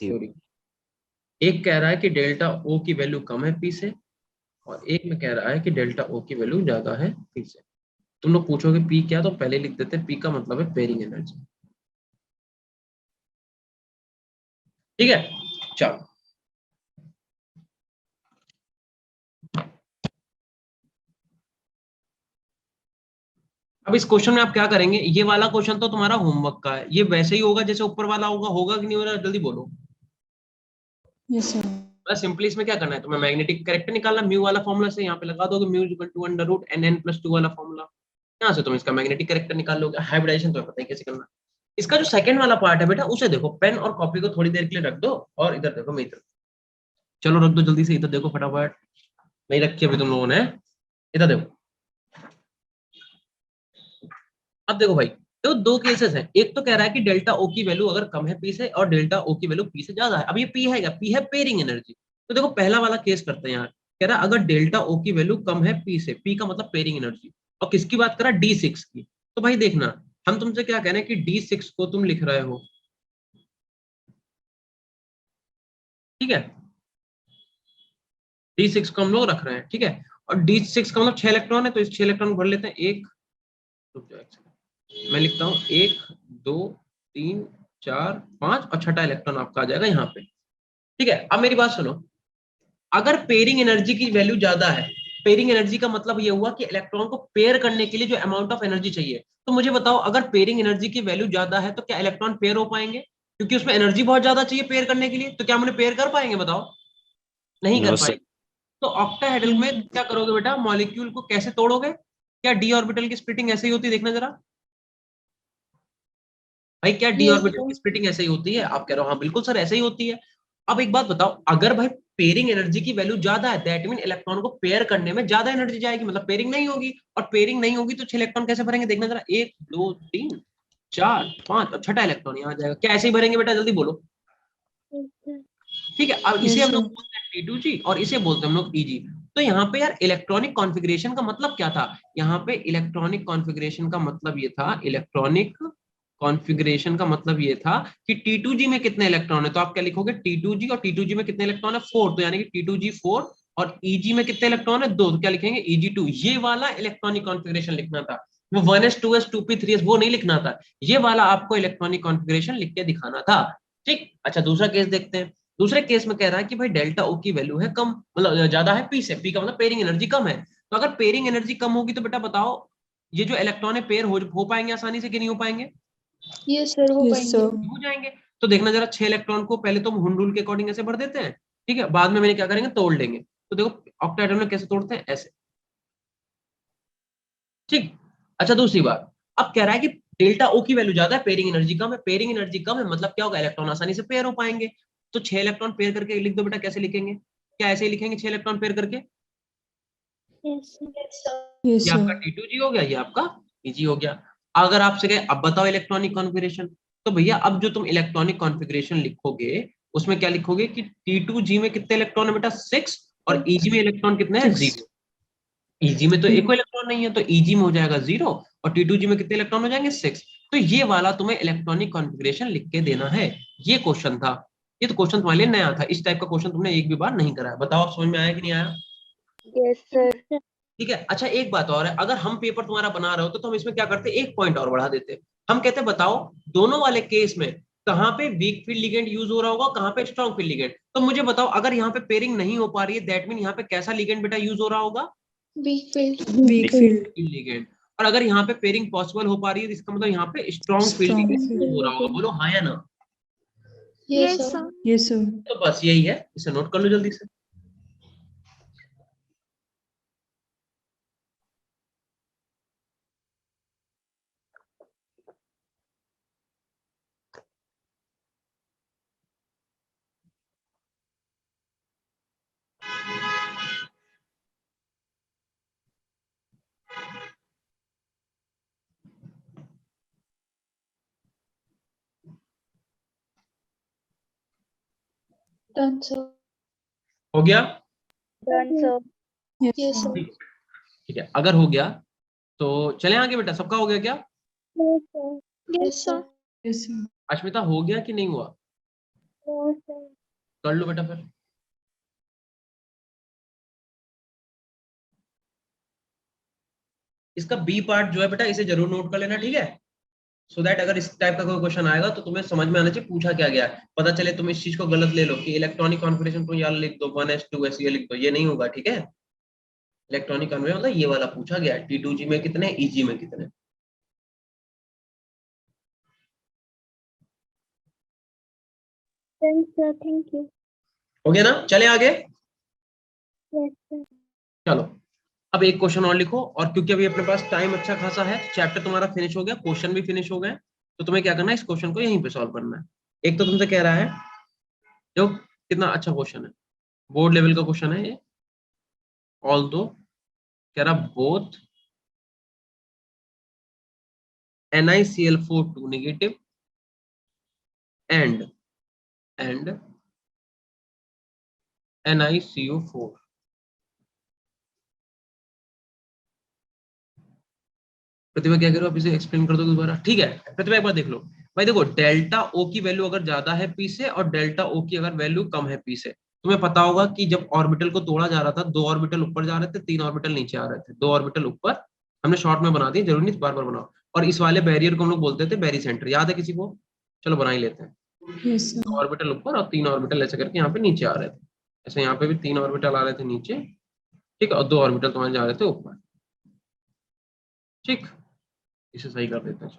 theory. एक कह रहा है कि डेल्टा O की वैल्यू कम है P से, और एक में कह रहा है कि डेल्टा O की वैल्यू ज्यादा है P से। तुम लोग पूछोगे P क्या, तो पहले लिख देते हैं P का मतलब है पेयरिंग एनर्जी। ठीक है, चलो। अब इस क्वेश्चन में आप क्या करेंगे, ये वाला क्वेश्चन तो तुम्हारा होमवर्क का है, ये वैसे ही होगा जैसे ऊपर वाला होगा। होगा कि नहीं हो रहा, जल्दी बोलो। Yes, sir. बस सिंपली इसमें क्या करना है, तुम्हें मैग्नेटिक कैरेक्टर निकालना, म्यू वाला फॉर्मूला से यहाँ पे लगा दोगे, mu equal to under root NN+2 वाला फॉर्मूला। यहाँ से तुम इसका मैग्नेटिक कैरेक्टर निकाल लोगे। हाइब्रिडाइजेशन तो पता है कैसे करना। इसका जो सेकंड वाला पार्ट है बेटा, उसे देखो। पेन और कॉपी को थोड़ी देर के लिए रख दो, और इधर देखो मेरी तरफ। चलो रख दो जल्दी से, इधर देखो फटाफट। नहीं रखी अभी तुम लोगों ने, इधर देखो। अब देखो भाई, तो दो केसेस हैं। एक तो कह रहा है कि डेल्टा O की वैल्यू अगर कम है P से, और डेल्टा O की वैल्यू P से ज्यादा है। अब ये P है क्या? P है पेयरिंग एनर्जी। तो देखो पहला वाला केस करते हैं यहाँ। कह रहा है अगर डेल्टा O की वैल्यू कम है P से, P का मतलब पेयरिंग एनर्जी, और किसकी बात कर रहा है? D6 की। तो भाई देखना, हम तुमसे क्या कह रहे हैं कि D6 को तुम लिख रहे हो, ठीक है? D6 को हम लोग रख रहे हैं, ठीक है? और D6 का मतलब 6 इलेक्ट्रॉन है, तो इस 6 इलेक्ट्रॉन को भर लेते हैं। एक, रुक जाओ एक सेकंड। मैं लिखता हूँ 1 2 3 4 5, और छठा इलेक्ट्रॉन आपका आ जाएगा यहाँ पे। ठीक है, अब मेरी बात सुनो। अगर पेयरिंग एनर्जी की वैल्यू ज्यादा है, पेयरिंग एनर्जी का मतलब ये हुआ कि इलेक्ट्रॉन को पेयर करने के लिए जो अमाउंट ऑफ एनर्जी चाहिए, तो मुझे बताओ अगर पेयरिंग एनर्जी की वैल्यू ज्यादा है तो क्या इलेक्ट्रॉन पेयर हो पाएंगे? क्योंकि उसमें एनर्जी बहुत ज्यादा चाहिए पेयर करने के लिए, तो क्या हम उन्हें पेयर कर पाएंगे? बताओ, नहीं कर नो सर। पाएंगे। तो ऑक्टाहेड्रल में क्या करोगे बेटा, मॉलिक्यूल को कैसे तोड़ोगे? क्या डी ऑर्बिटल की स्प्लिटिंग ऐसे ही होती है? देखना जरा भाई, क्या डी Yes, ऑर्बिटल sir. की स्प्लिटिंग ऐसे ही होती है? आप कह रहे हो हाँ बिल्कुल सर ऐसे ही होती है। अब एक बात बताओ, अगर भाई पेयरिंग एनर्जी की वैल्यू ज्यादा है, दैट मीन इलेक्ट्रॉन को पेयर करने में ज्यादा एनर्जी जाएगी, मतलब पेयरिंग नहीं होगी। और पेयरिंग नहीं होगी तो 6 इलेक्ट्रॉन कैसे भरेंगे? देखना जरा, 1 2 3 4 5, और छठा इलेक्ट्रॉन यहाँ आ जाएगा। क्या ऐसे ही भरेंगे बेटा? जल्दी बोलो। ठीक है, अब इसे Yes, हम लोग sir. बोलते हैं T2G, और इसे बोलते हैं हम लोग EG। तो यहाँ पे यार इलेक्ट्रॉनिक कॉन्फ़िगरेशन का मतलब क्या था? यहाँ पे इलेक्ट्रॉनिक कॉन्फ़िगरेशन का मतलब ये था, इलेक्ट्रॉनिक कॉन्फ़िगरेशन का मतलब ये था कि T2G में कितने इलेक्ट्रॉन है। तो आप क्या लिखोगे? T2G, और T2G में कितने इलेक्ट्रॉन है? 4। तो यानी कि T2G 4, और EG में कितने इलेक्ट्रॉन है? 2। तो क्या लिखेंगे? EG2। ये वाला इलेक्ट्रॉनिक कॉन्फ़िगरेशन लिखना था, वो 1s 2s 2p 3s वो नहीं लिखना था। ये वाला आपको इलेक्ट्रॉनिक कॉन्फ़िगरेशन लिख के दिखाना था। ठीक, अच्छा दूसरा केस देखते हैं। दूसरे केस में कह रहा है कि भाई डेल्टा O की वैल्यू है कम, मतलब ज्यादा है P से, P का मतलब पेयरिंग एनर्जी कम है। तो अगर पेयरिंग एनर्जी कम होगी तो बेटा बताओ, ये जो इलेक्ट्रॉन है पेयर हो पाएंगे आसानी से कि नहीं हो पाएंगे? Yes, sir. हो Yes, पाएंगे. sir. हो जाएंगे। तो देखना जरा, 6 इलेक्ट्रॉन को पहले तो हम हुंड रूल के अकॉर्डिंग ऐसे भर देते हैं, ठीक है? बाद में मैंने क्या करेंगे, तोड़ लेंगे। तो देखो ऑक्टाहेड्रल में कैसे तोड़ते हैं, ऐसे। ठीक, अच्छा दूसरी बात, अब कह रहा है कि डेल्टा O की वैल्यू ज्यादा है, पेयरिंग एनर्जी कम है। पेयरिंग एनर्जी कम है मतलब क्या होगा? इलेक्ट्रॉन आसानी से पेयर हो पाएंगे। तो 6 इलेक्ट्रॉन पेयर करके लिख दो बेटा। कैसे लिखेंगे? क्या ऐसे ही लिखेंगे 6 इलेक्ट्रॉन पेयर करके? Yes, sir. Yes, ये sir. आपका T2G हो गया, ये आपका EG हो गया। अगर आपसे कहे अब बताओ इलेक्ट्रॉनिक कॉन्फ़िगरेशन, तो भैया अब जो तुम इलेक्ट्रॉनिक कॉन्फ़िगरेशन लिखोगे उसमें क्या लिखोगे कि T2G में कितने इलेक्ट्रॉन है बेटा? 6, और EG में इलेक्ट्रॉन कितने हैं? 0। 6. EG में तो एक इलेक्ट्रॉन नहीं है, तो EG में हो जाएगा 0, और T2G में कितने इलेक्ट्रॉन हो जाएंगे? 6। तो ये वाला तुम्हें इलेक्ट्रॉनिक कॉन्फ़िगरेशन लिख के देना है। ये क्वेश्चन था। ये तो क्वेश्चन तुम्हारे लिए नया था, इस टाइप का क्वेश्चन तुमने एक भी बार नहीं कराया। बताओ आप समझ में आया कि नहीं आया? Yes, sir. ठीक है, अच्छा एक बात और है, अगर हम पेपर तुम्हारा बना रहे हो तो हम इसमें क्या करते, एक पॉइंट और बढ़ा देते। हम कहते बताओ दोनों वाले केस में कहाँ पे वीक फील्ड लिगेंड यूज हो रहा होगा, कहाँ पे स्ट्रॉन्ग फील्ड लिगेंड। तो मुझे बताओ अगर यहाँ पे पेयरिंग नहीं हो पा रही है, दैट मीन यहाँ पे कैसा लिगेंड बेटा यूज हो रहा होगा? Weak field. Weak field. Ligand. और अगर यहाँ पे पेयरिंग पॉसिबल हो पा रही है, तो इसका मतलब यहाँ पे strong field Strong ligand use field. हो रहा होगा। बोलो हाँ या ना? Yes, sir. Yes, sir. तो बस यही है, इसे नोट कर लो जल्दी से। Done, sir. हो गया? Done, sir. Yes, sir. ठीक है, अगर हो गया तो चले आगे बेटा। सबका हो गया क्या? Yes, sir. Yes, sir. Ashmita हो गया कि नहीं हुआ? कर लो बेटा फिर। इसका बी पार्ट जो है बेटा इसे जरूर नोट कर लेना, ठीक है, सो दैट अगर इस टाइप का कोई क्वेश्चन आएगा तो तुम्हें समझ में आना चाहिए पूछा क्या गया है। पता चले तुम इस चीज को गलत ले लो कि इलेक्ट्रॉनिक कॉन्फ़िगरेशन को यहाँ लिख दो 1s 2s ये लिख दो, ये नहीं होगा, ठीक है। इलेक्ट्रॉनिक कॉन्फ़िगरेशन मतलब ये वाला पूछा गया है, T2G में कितने, EG में कितने। Thank you. हो गया ना? चले आगे। Yes, sir. चलो अब एक क्वेश्चन और लिखो, और क्योंकि अभी अपने पास टाइम अच्छा खासा है, चैप्टर तुम्हारा फिनिश हो गया, क्वेश्चन भी फिनिश हो गए, तो तुम्हें क्या करना है, इस क्वेश्चन को यहीं पे सॉल्व करना है। एक तो तुमसे कह रहा है, जो कितना अच्छा क्वेश्चन है, बोर्ड लेवल का क्वेश्चन है ये, ऑल दो कह रहा both NiCl4 2 negative and NiCO4। प्रतिभा क्या करो, आप इसे एक्सप्लेन कर दो दोबारा, ठीक है। प्रतिभा एक बार देख लो भाई, देखो डेल्टा ओ की वैल्यू अगर ज्यादा है पी से और डेल्टा ओ की अगर वैल्यू कम है पी से, तुम्हें पता होगा कि जब ऑर्बिटल को तोड़ा जा रहा था, 2 ऑर्बिटल ऊपर जा रहे थे, 3 ऑर्बिटल नीचे आ रहे थे। 2 ऑर्बिटल ऊपर हमने शॉर्ट में बना दिए, जरूरी नहीं बार बार बनाओ। और इस वाले बैरियर को हम लोग बोलते थे बैरी सेंटर, याद है किसी को? चलो बना ही लेते हैं। Yes, sir. 2 ऑर्बिटल ऊपर और 3 ऑर्बिटल ऐसे करके यहाँ पे नीचे आ रहे थे, ऐसे यहाँ पे भी 3 ऑर्बिटल आ रहे थे नीचे, ठीक है, और 2 ऑर्बिटल तुम्हारे जा रहे थे ऊपर, ठीक। इसे सही कर देते हैं।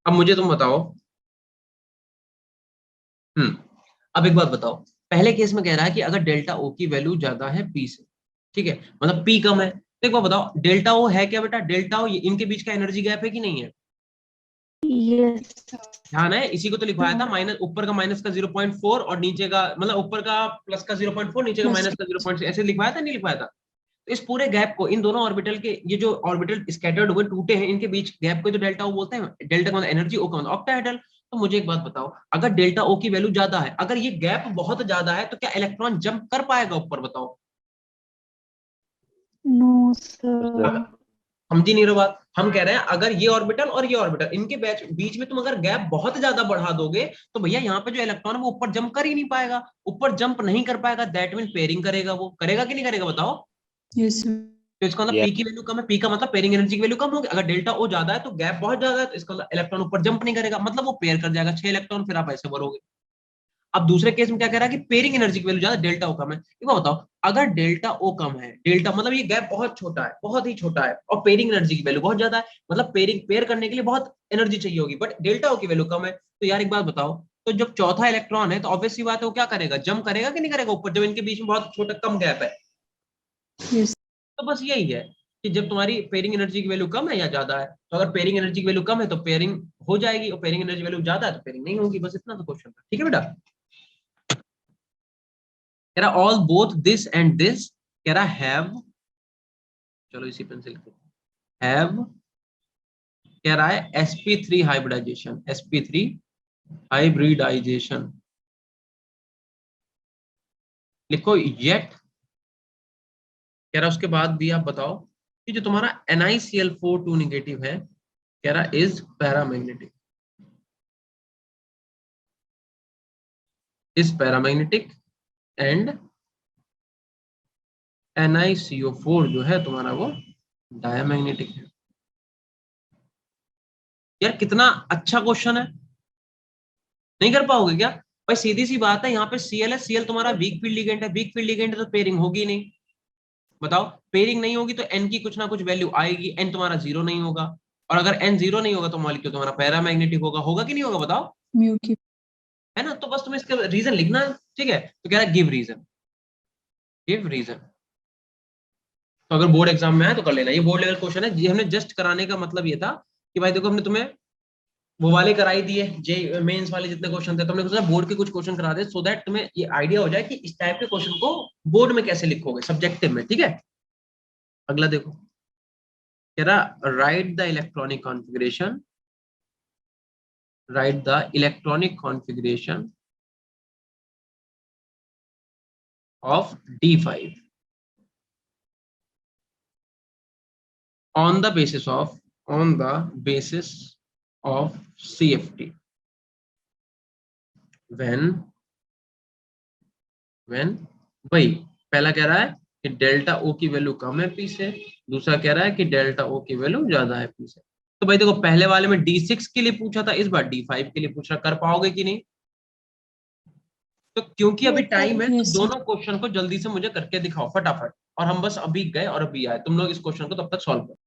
अब मुझे तुम बताओ, अब एक बात बताओ, पहले केस में कह रहा है कि अगर डेल्टा ओ की वैल्यू ज्यादा है पी से, ठीक है, मतलब पी कम है, तो एक बात बताओ डेल्टा ओ है क्या बेटा? डेल्टा ओ इनके बीच का एनर्जी गैप है कि नहीं है? Yes, sir. ध्यान है, इसी को तो लिखवाया था, माइनस ऊपर का माइनस का 0.4 और नीचे का मतलब ऊपर का प्लस का 0.4 नीचे का Plus माइनस का 0.6 ऐसे लिखवाया था, नहीं लिखवाया था? तो इस पूरे गैप को, इन दोनों ऑर्बिटल के, ये जो ऑर्बिटल स्कैटर्ड हुए टूटे हैं, इनके बीच गैप को जो डेल्टा ओ बोलते हैं, डेल्टा का मतलब एनर्जी, ओ का मतलब ऑक्टाहेड्रल। तो मुझे एक बात बताओ, अगर डेल्टा ओ की वैल्यू ज्यादा है, अगर ये गैप बहुत ज्यादा है, तो क्या इलेक्ट्रॉन जंप कर पाएगा ऊपर? बताओ। No, sir. समझी नहीं रहो बात? हम कह रहे हैं अगर ये ऑर्बिटल और ये ऑर्बिटल, इनके बीच में तुम अगर गैप बहुत ज्यादा बढ़ा दोगे, तो भैया यहाँ पे जो इलेक्ट्रॉन है वो ऊपर जंप कर ही नहीं पाएगा, ऊपर जंप नहीं कर पाएगा, दैट मीन पेयरिंग करेगा। वो करेगा कि नहीं करेगा बताओ? yes, sir. तो इसका मतलब पी की वैल्यू कम है, पी का मतलब पेयरिंग एनर्जी की वैल्यू कम होगी। अगर डेल्टा ओ ज्यादा है तो गैप बहुत ज्यादा है, तो इसका मतलब इलेक्ट्रॉन ऊपर जंप नहीं करेगा, मतलब वो पेयर कर जाएगा 6 इलेक्ट्रॉन, फिर आप ऐसे भरोगे। अब दूसरे केस में क्या कह रहा है कि पेयरिंग एनर्जी की वैल्यू ज्यादा, डेल्टा ओ कम है। एक बात बताओ, अगर डेल्टा ओ कम है, डेल्टा मतलब ये गैप बहुत छोटा है, बहुत ही छोटा है, और पेयरिंग एनर्जी की वैल्यू बहुत ज्यादा है, मतलब पेयरिंग पेयर करने के लिए बहुत एनर्जी चाहिए होगी, बट डेल्टा ओ की वैल्यू कम है, तो यार एक बात बताओ, तो जब चौथा इलेक्ट्रॉन है तो ऑब्वियस सी बात है वो क्या करेगा, जंप करेगा कि नहीं करेगा ऊपर, जब इनके बीच में बहुत छोटा कम गैप है? Yes. तो बस यही है कि जब तुम्हारी पेयरिंग एनर्जी की वैल्यू कम है या ज्यादा है, तो अगर पेयरिंग एनर्जी की वैल्यू कम है तो पेयरिंग हो जाएगी, और पेयरिंग एनर्जी वैल्यू ज्यादा है तो पेयरिंग नहीं होगी। बस इतना तो क्वेश्चन था, ठीक है बेटा। कह रहा all both this and this, कह रहा हैव, चलो इसी पेंसिल को, हैव, कह रहा है sp3 हाइब्रिडाइजेशन, sp3 हाइब्रिडाइजेशन लिखो, येट, कह रहा उसके बाद भी आप बताओ कि जो तुम्हारा NiCl4 2 नेगेटिव है, कह रहा is paramagnetic, is paramagnetic and NiCO4 जो है तुम्हारा वो डायमैग्नेटिक है। यार कितना अच्छा क्वेश्चन है, नहीं कर पाओगे क्या भाई? सीधी सी बात है, यहाँ पे Cl है, Cl तुम्हारा वीक फील्ड लिगेंड है, वीक फील्ड लिगेंड है तो पेयरिंग होगी नहीं। बताओ, पेयरिंग नहीं होगी तो N की कुछ ना कुछ वैल्यू आएगी, N तुम्हारा 0 नहीं होगा, और अगर N 0 नहीं होगा तो मॉलिक्यूल तुम्हारा पैरामैग्नेटिक होगा, होगा कि नहीं होगा बताओ? Mu की. है ना? तो बस तुम्हें इसका रीजन लिखना है, ठीक है। तो कह रहा है गिव रीजन, गिव रीजन। तो अगर बोर्ड एग्जाम में आए तो कर लेना, ये बोर्ड लेवल क्वेश्चन है, ये हमने जस्ट कराने का मतलब ये था कि भाई देखो हमने तुम्हें वो वाले कराई दिए, जे मेंस वाले जितने क्वेश्चन थे, तो हमने सोचा बोर्ड के कुछ क्वेश्चन करा दे, सो दैट तुम्हें ये आइडिया हो जाए कि इस टाइप के क्वेश्चन को बोर्ड में कैसे लिखोगे सब्जेक्टिव में, ठीक है। अगला देखो, कह रहा right the electronic configuration, right the electronic configuration of D5 on the basis of CFT when भाई पहला कह रहा है कि डेल्टा ओ की वैल्यू कम है पी से, दूसरा कह रहा है कि डेल्टा ओ की वैल्यू ज्यादा है पी से। तो भाई देखो पहले वाले में D6 के लिए पूछा था, इस बार D5 के लिए पूछ रहा, कर पाओगे कि नहीं? तो क्योंकि अभी Yes, sir. टाइम है तो Yes, sir. दोनों क्वेश्चन को जल्दी से मुझे करके दिखाओ फटाफट, और हम बस अभी गए और अभी आए, तुम लोग इस क्वेश्चन को तब तक सॉल्व करो।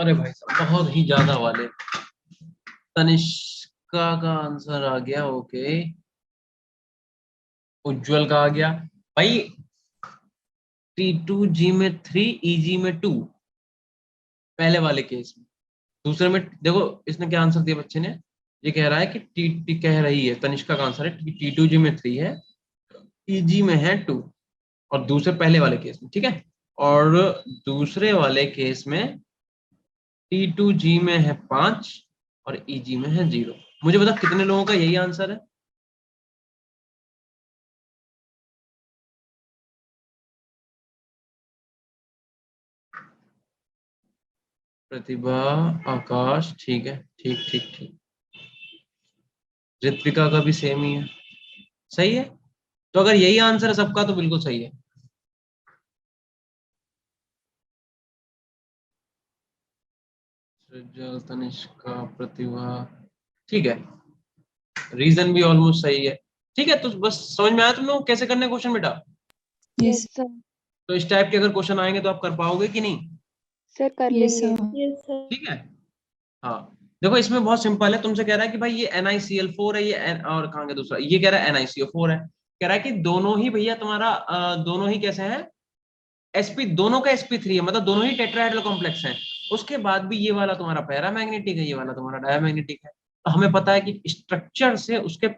अरे भाई साहब बहुत ही ज्यादा वाले। तनिष्का का आंसर आ गया, ओके। उज्जवल का आ गया भाई। T2G में 3, EG में 2, पहले वाले केस में। दूसरे में देखो इसने क्या आंसर दिया बच्चे ने, ये कह रहा है कि टी कह रही है तनिष्का का आंसर है T2G में 3 है, EG में है 2, और दूसरे पहले वाले केस में, ठीक है। और दूसरे वाले केस में T2G में है 5 और EG में है 0। मुझे बता कितने लोगों का यही आंसर है? प्रतिभा, आकाश, ठीक है, ठीक ठीक ठीक। ऋत्विका का भी सेम ही है, सही है। तो अगर यही आंसर है सबका तो बिल्कुल सही है। सृजल, तनिष्का, प्रतिभा, ठीक है। रीजन भी ऑलमोस्ट सही है, ठीक है। तो बस समझ में आया तुम लोग कैसे करने क्वेश्चन बेटा? Yes Yes. सर। तो इस टाइप के अगर क्वेश्चन आएंगे तो आप कर पाओगे कि नहीं? सर कर Yes, लेंगे। sir. Yes sir. ठीक है। हाँ देखो इसमें बहुत सिंपल है, तुमसे कह रहा है कि भाई ये NiCl4 है, और कहाँ गया दूसरा, ये कह रहा है NiCO4 है। कह रहा है कि दोनों ही भैया तुम्हारा दोनों ही कैसे हैं, sp, दोनों का sp3 है, मतलब दोनों ही टेट्राहेड्रल कॉम्प्लेक्स हैं। उसके बाद भी ये वाला तुम्हारा पैरामैग्नेटिक है, ये वाला तुम्हारा डायमैग्नेटिक है। तो हमें पता है कि स्ट्रक्चर से उसके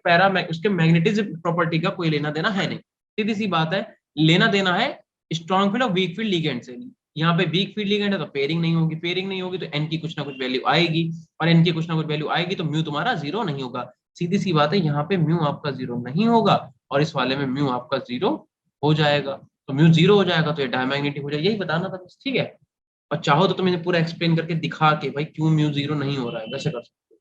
उसके मैग्नेटिज्म प्रॉपर्टी का कोई लेना देना है नहीं, सीधी सी बात है। लेना देना है स्ट्रॉन्ग फील्ड और वीक फील्ड लिगेंड से। यहाँ पे वीक फील्ड लिगेंड है तो पेयरिंग नहीं होगी, पेयरिंग नहीं होगी तो एन की कुछ ना कुछ वैल्यू आएगी, और एन की कुछ ना कुछ वैल्यू आएगी तो म्यू तुम्हारा जीरो नहीं होगा। सीधी सी बात है, यहाँ पे म्यू आपका जीरो नहीं होगा और इस वाले में म्यू आपका जीरो हो जाएगा। तो म्यू जीरो हो जाएगा तो ये डायमैग्नेटिक हो जाएगा, यही बताना था बस, ठीक है। और चाहो तो तुम्हें पूरा एक्सप्लेन करके दिखा के भाई क्यों म्यू जीरो नहीं हो रहा है, वैसे कर सकते हो।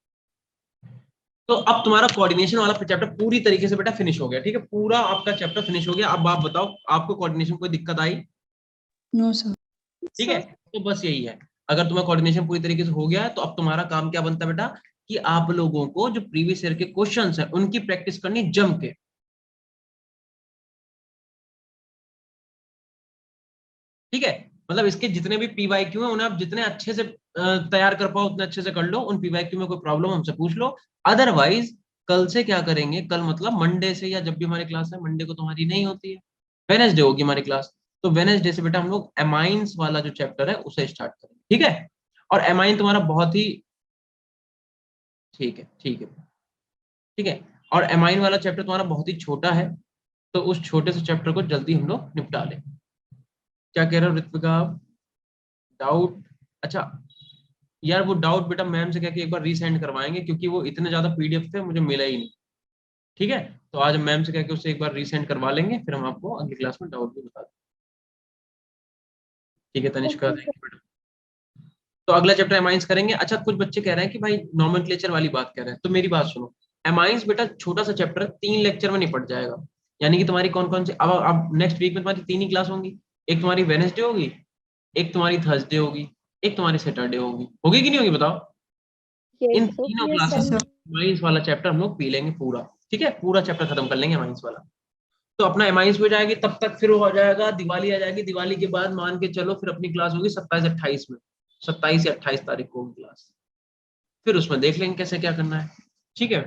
तो अब तुम्हारा कोऑर्डिनेशन वाला चैप्टर पूरी तरीके से बेटा फिनिश हो गया, ठीक है। पूरा आपका चैप्टर फिनिश हो गया। अब आप बताओ आपको कोऑर्डिनेशन कोई दिक्कत आई? No, sir. ठीक है, तो बस यही है। अगर तुम्हारा कोऑर्डिनेशन पूरी तरीके से हो गया है तो अब तुम्हारा काम क्या बनता है बेटा, कि आप लोगों को जो प्रीवियस ईयर के क्वेश्चंस हैं उनकी प्रैक्टिस करनी जम के। ठीक है, मतलब इसके जितने भी PYQ हैं उन्हें आप जितने अच्छे से तैयार कर पाओ उतने अच्छे से कर लो। उन PYQ में कोई प्रॉब्लम हमसे पूछ लो। अदरवाइज कल से क्या करेंगे, कल मतलब मंडे से, या जब भी हमारी क्लास है, मंडे को तुम्हारी नहीं होती है, वेनेसडे होगी हमारी क्लास। तो वेनेसडे से बेटा हम लोग एमाइंस वाला जो चैप्टर है उसे स्टार्ट करेंगे, ठीक है। और एमाइन तुम्हारा बहुत ही, ठीक है ठीक है ठीक है। और एमाइन वाला चैप्टर तुम्हारा बहुत ही छोटा है, तो उस छोटे से चैप्टर को जल्दी हम लोग निपटा लें। क्या कह रहे हो ऋत्विका आप? डाउट? अच्छा यार वो डाउट बेटा मैम से कह के एक बार रीसेंड करवाएंगे, क्योंकि वो इतने ज्यादा PDF थे मुझे मिला ही नहीं, ठीक है। तो आज मैम से कह के उससे एक बार रीसेंड करवा लेंगे, फिर हम आपको अगली क्लास में डाउट भी बता देंगे, ठीक है तनिष्का? Okay sir. तो अगला चैप्टर एमाइंस करेंगे। अच्छा कुछ बच्चे कह रहे हैं कि भाई नॉमेनक्लेचर वाली बात कह रहे हैं, तो मेरी बात सुनो। एमाइंस बेटा छोटा सा चैप्टर है, 3 लेक्चर में निपट जाएगा। यानी कि तुम्हारी कौन कौन सी, अब नेक्स्ट वीक में तुम्हारी 3 ही क्लास होंगी। एक तुम्हारी वेडनेसडे होगी, एक तुम्हारी थर्सडे होगी, एक तुम्हारी सैटरडे होगी। होगी कि नहीं होगी बताओ? इन यस तीनों सर। क्लासेस में एमाइंस वाला चैप्टर हम लोग पी लेंगे पूरा, ठीक है। पूरा चैप्टर खत्म कर लेंगे एमाइंस वाला। तो अपना एमाइंस हो जाएगी, तब तक फिर हो जाएगा दिवाली आ जाएगी। दिवाली के बाद मान के चलो फिर अपनी क्लास होगी 27-28 में, 27 या 28 तारीख को होगी क्लास। फिर उसमें देख लेंगे कैसे क्या करना है, ठीक है।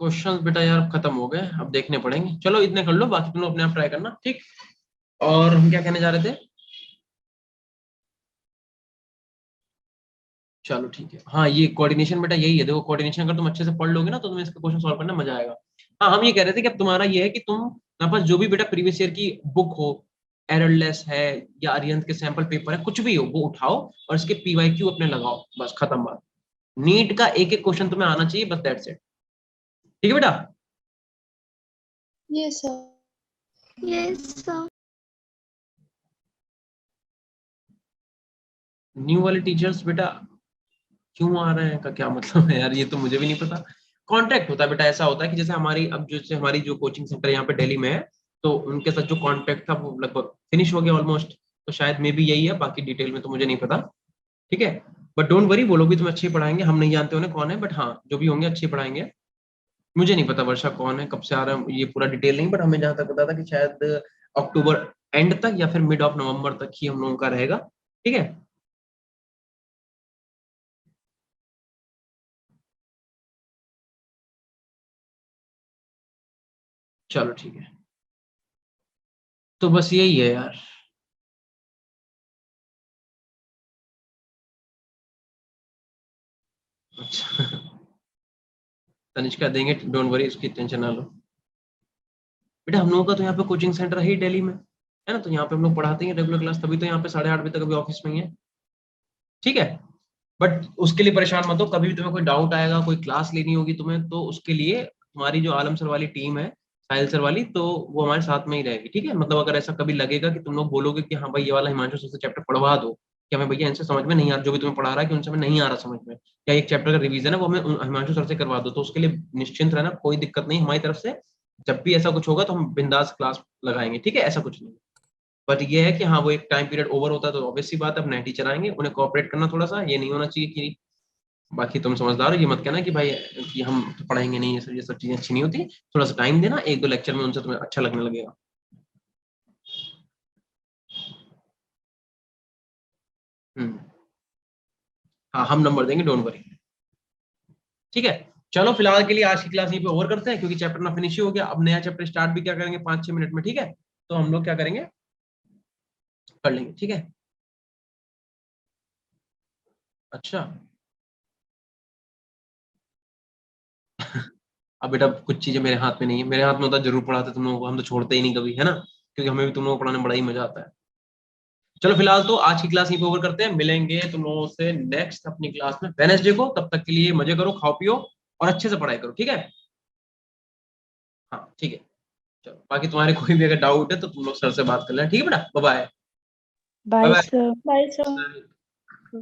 क्वेश्चंस बेटा यार खत्म हो गए, अब देखने पड़ेंगे। चलो इतने कर लो, बाकी तुम लोग अपने आप ट्राई करना, ठीक। और हम क्या कहने जा रहे थे? चलो ठीक है। हाँ ये कोऑर्डिनेशन बेटा यही है, देखो कोऑर्डिनेशन अगर तुम अच्छे से पढ़ लोगे ना तो तुम्हें इसका क्वेश्चन सॉल्व करना मजा आएगा। हाँ हम ये कह रहे थे कि अब तुम्हारा ये है कि तुम यहाँ पास जो भी बेटा प्रीवियस ईयर की बुक हो, एररलेस है या अरिहंत के सैंपल पेपर है, कुछ भी हो वो उठाओ और इसके PYQ अपने लगाओ, बस खत्म बात। नीट का एक एक क्वेश्चन तुम्हें आना चाहिए, बस दैट्स इट, ठीक है बेटा। Yes, sir. Yes sir. New वाले टीचर्स बेटा क्यों आ रहे हैं का क्या मतलब है यार, ये तो मुझे भी नहीं पता। कॉन्ट्रैक्ट होता है बेटा, ऐसा होता है कि जैसे हमारी अब जैसे हमारी जो कोचिंग सेंटर यहाँ पे दिल्ली में है, तो उनके साथ जो कॉन्ट्रैक्ट था वो लगभग फिनिश हो गया ऑलमोस्ट। तो शायद मे बी यही है, बाकी डिटेल में तो मुझे नहीं पता, ठीक है। बट डोंट वरी, वो लोग भी तुम्हें अच्छे ही पढ़ाएंगे, हम नहीं जानते उन्हें कौन है, बट हाँ जो भी होंगे अच्छे पढ़ाएंगे। मुझे नहीं पता वर्षा कौन है, कब से आ रहा है, ये पूरा डिटेल नहीं, बट हमें जहाँ तक पता था कि शायद अक्टूबर एंड तक या फिर मिड ऑफ नवंबर तक ही हम लोगों का रहेगा, ठीक है। चलो ठीक है, तो बस यही है यार। अच्छा तनिष्का देंगे, डोंट वरी, उसकी टेंशन ना लो बेटा। हम लोगों का तो यहाँ पे कोचिंग सेंटर है ही दिल्ली में, है ना, तो यहाँ पे हम लोग पढ़ाते हैं रेगुलर क्लास, तभी तो यहाँ पे 8:30 बजे तक अभी ऑफिस में ही है, ठीक है। बट उसके लिए परेशान मत हो, कभी भी तुम्हें कोई डाउट आएगा, कोई क्लास लेनी होगी तुम्हें, तो उसके लिए हमारी जो आलम सर वाली टीम है, साहिल सर वाली, तो वो हमारे साथ में ही रहेगी, ठीक है। मतलब अगर ऐसा कभी लगेगा कि तुम लोग बोलोगे कि हाँ भाई ये वाला हिमांशु सर से चैप्टर पढ़वा दो, कि हमें भैया इनसे समझ में नहीं आ रहा, जो भी तुम्हें पढ़ा रहा है कि उनसे हमें नहीं आ रहा समझ में, या एक चैप्टर का रिवीजन है वो हमें हिमांशु सर से करवा दो, तो उसके लिए निश्चिंत रहना, कोई दिक्कत नहीं हमारी तरफ से। जब भी ऐसा कुछ होगा तो हम बिंदास क्लास लगाएंगे, ठीक है, ऐसा कुछ नहीं। बट ये है कि हाँ वो एक टाइम पीरियड ओवर होता है तो ऑब्वियस सी बात है, अब नए टीचर आएंगे, उन्हें कोऑपरेट करना थोड़ा सा, ये नहीं होना चाहिए कि बाकी तुम समझदार हो, ये मत कहना कि भाई कि हम तो पढ़ाएंगे नहीं, ये सब चीजें अच्छी नहीं होती। थोड़ा सा टाइम देना, 1-2 लेक्चर में उनसे तुम्हें अच्छा लगने लगेगा। हम्म, हाँ हम नंबर देंगे, डोंट वरी, ठीक है। चलो फिलहाल के लिए आज की क्लास यहीं पे ओवर करते हैं, क्योंकि चैप्टर ना फिनिश ही हो गया। अब नया चैप्टर स्टार्ट भी क्या करेंगे 5-6 मिनट में, ठीक है। तो हम लोग क्या करेंगे, कर लेंगे, ठीक है। अच्छा अब बेटा कुछ चीजें मेरे हाथ में नहीं है, मेरे हाथ में होता जरूर पढ़ाते तुम लोगों को, हम तो छोड़ते ही नहीं कभी, है ना, क्योंकि हमें भी तुम लोगों को पढ़ाने में बड़ा ही मजा आता है। चलो फिलहाल तो आज की क्लास यहीं पे ओवर करते हैं, मिलेंगे तुम लोगों से नेक्स्ट अपनी क्लास में वेडनेसडे को। तब तक के लिए मजे करो, खाओ पियो और अच्छे से पढ़ाई करो, ठीक है। हाँ ठीक है, चलो बाकी तुम्हारे कोई भी अगर डाउट है तो तुम लोग सर से बात कर लेना, ठीक है बेटा। Bye bye. Bye bye sir. Bye sir. Bye.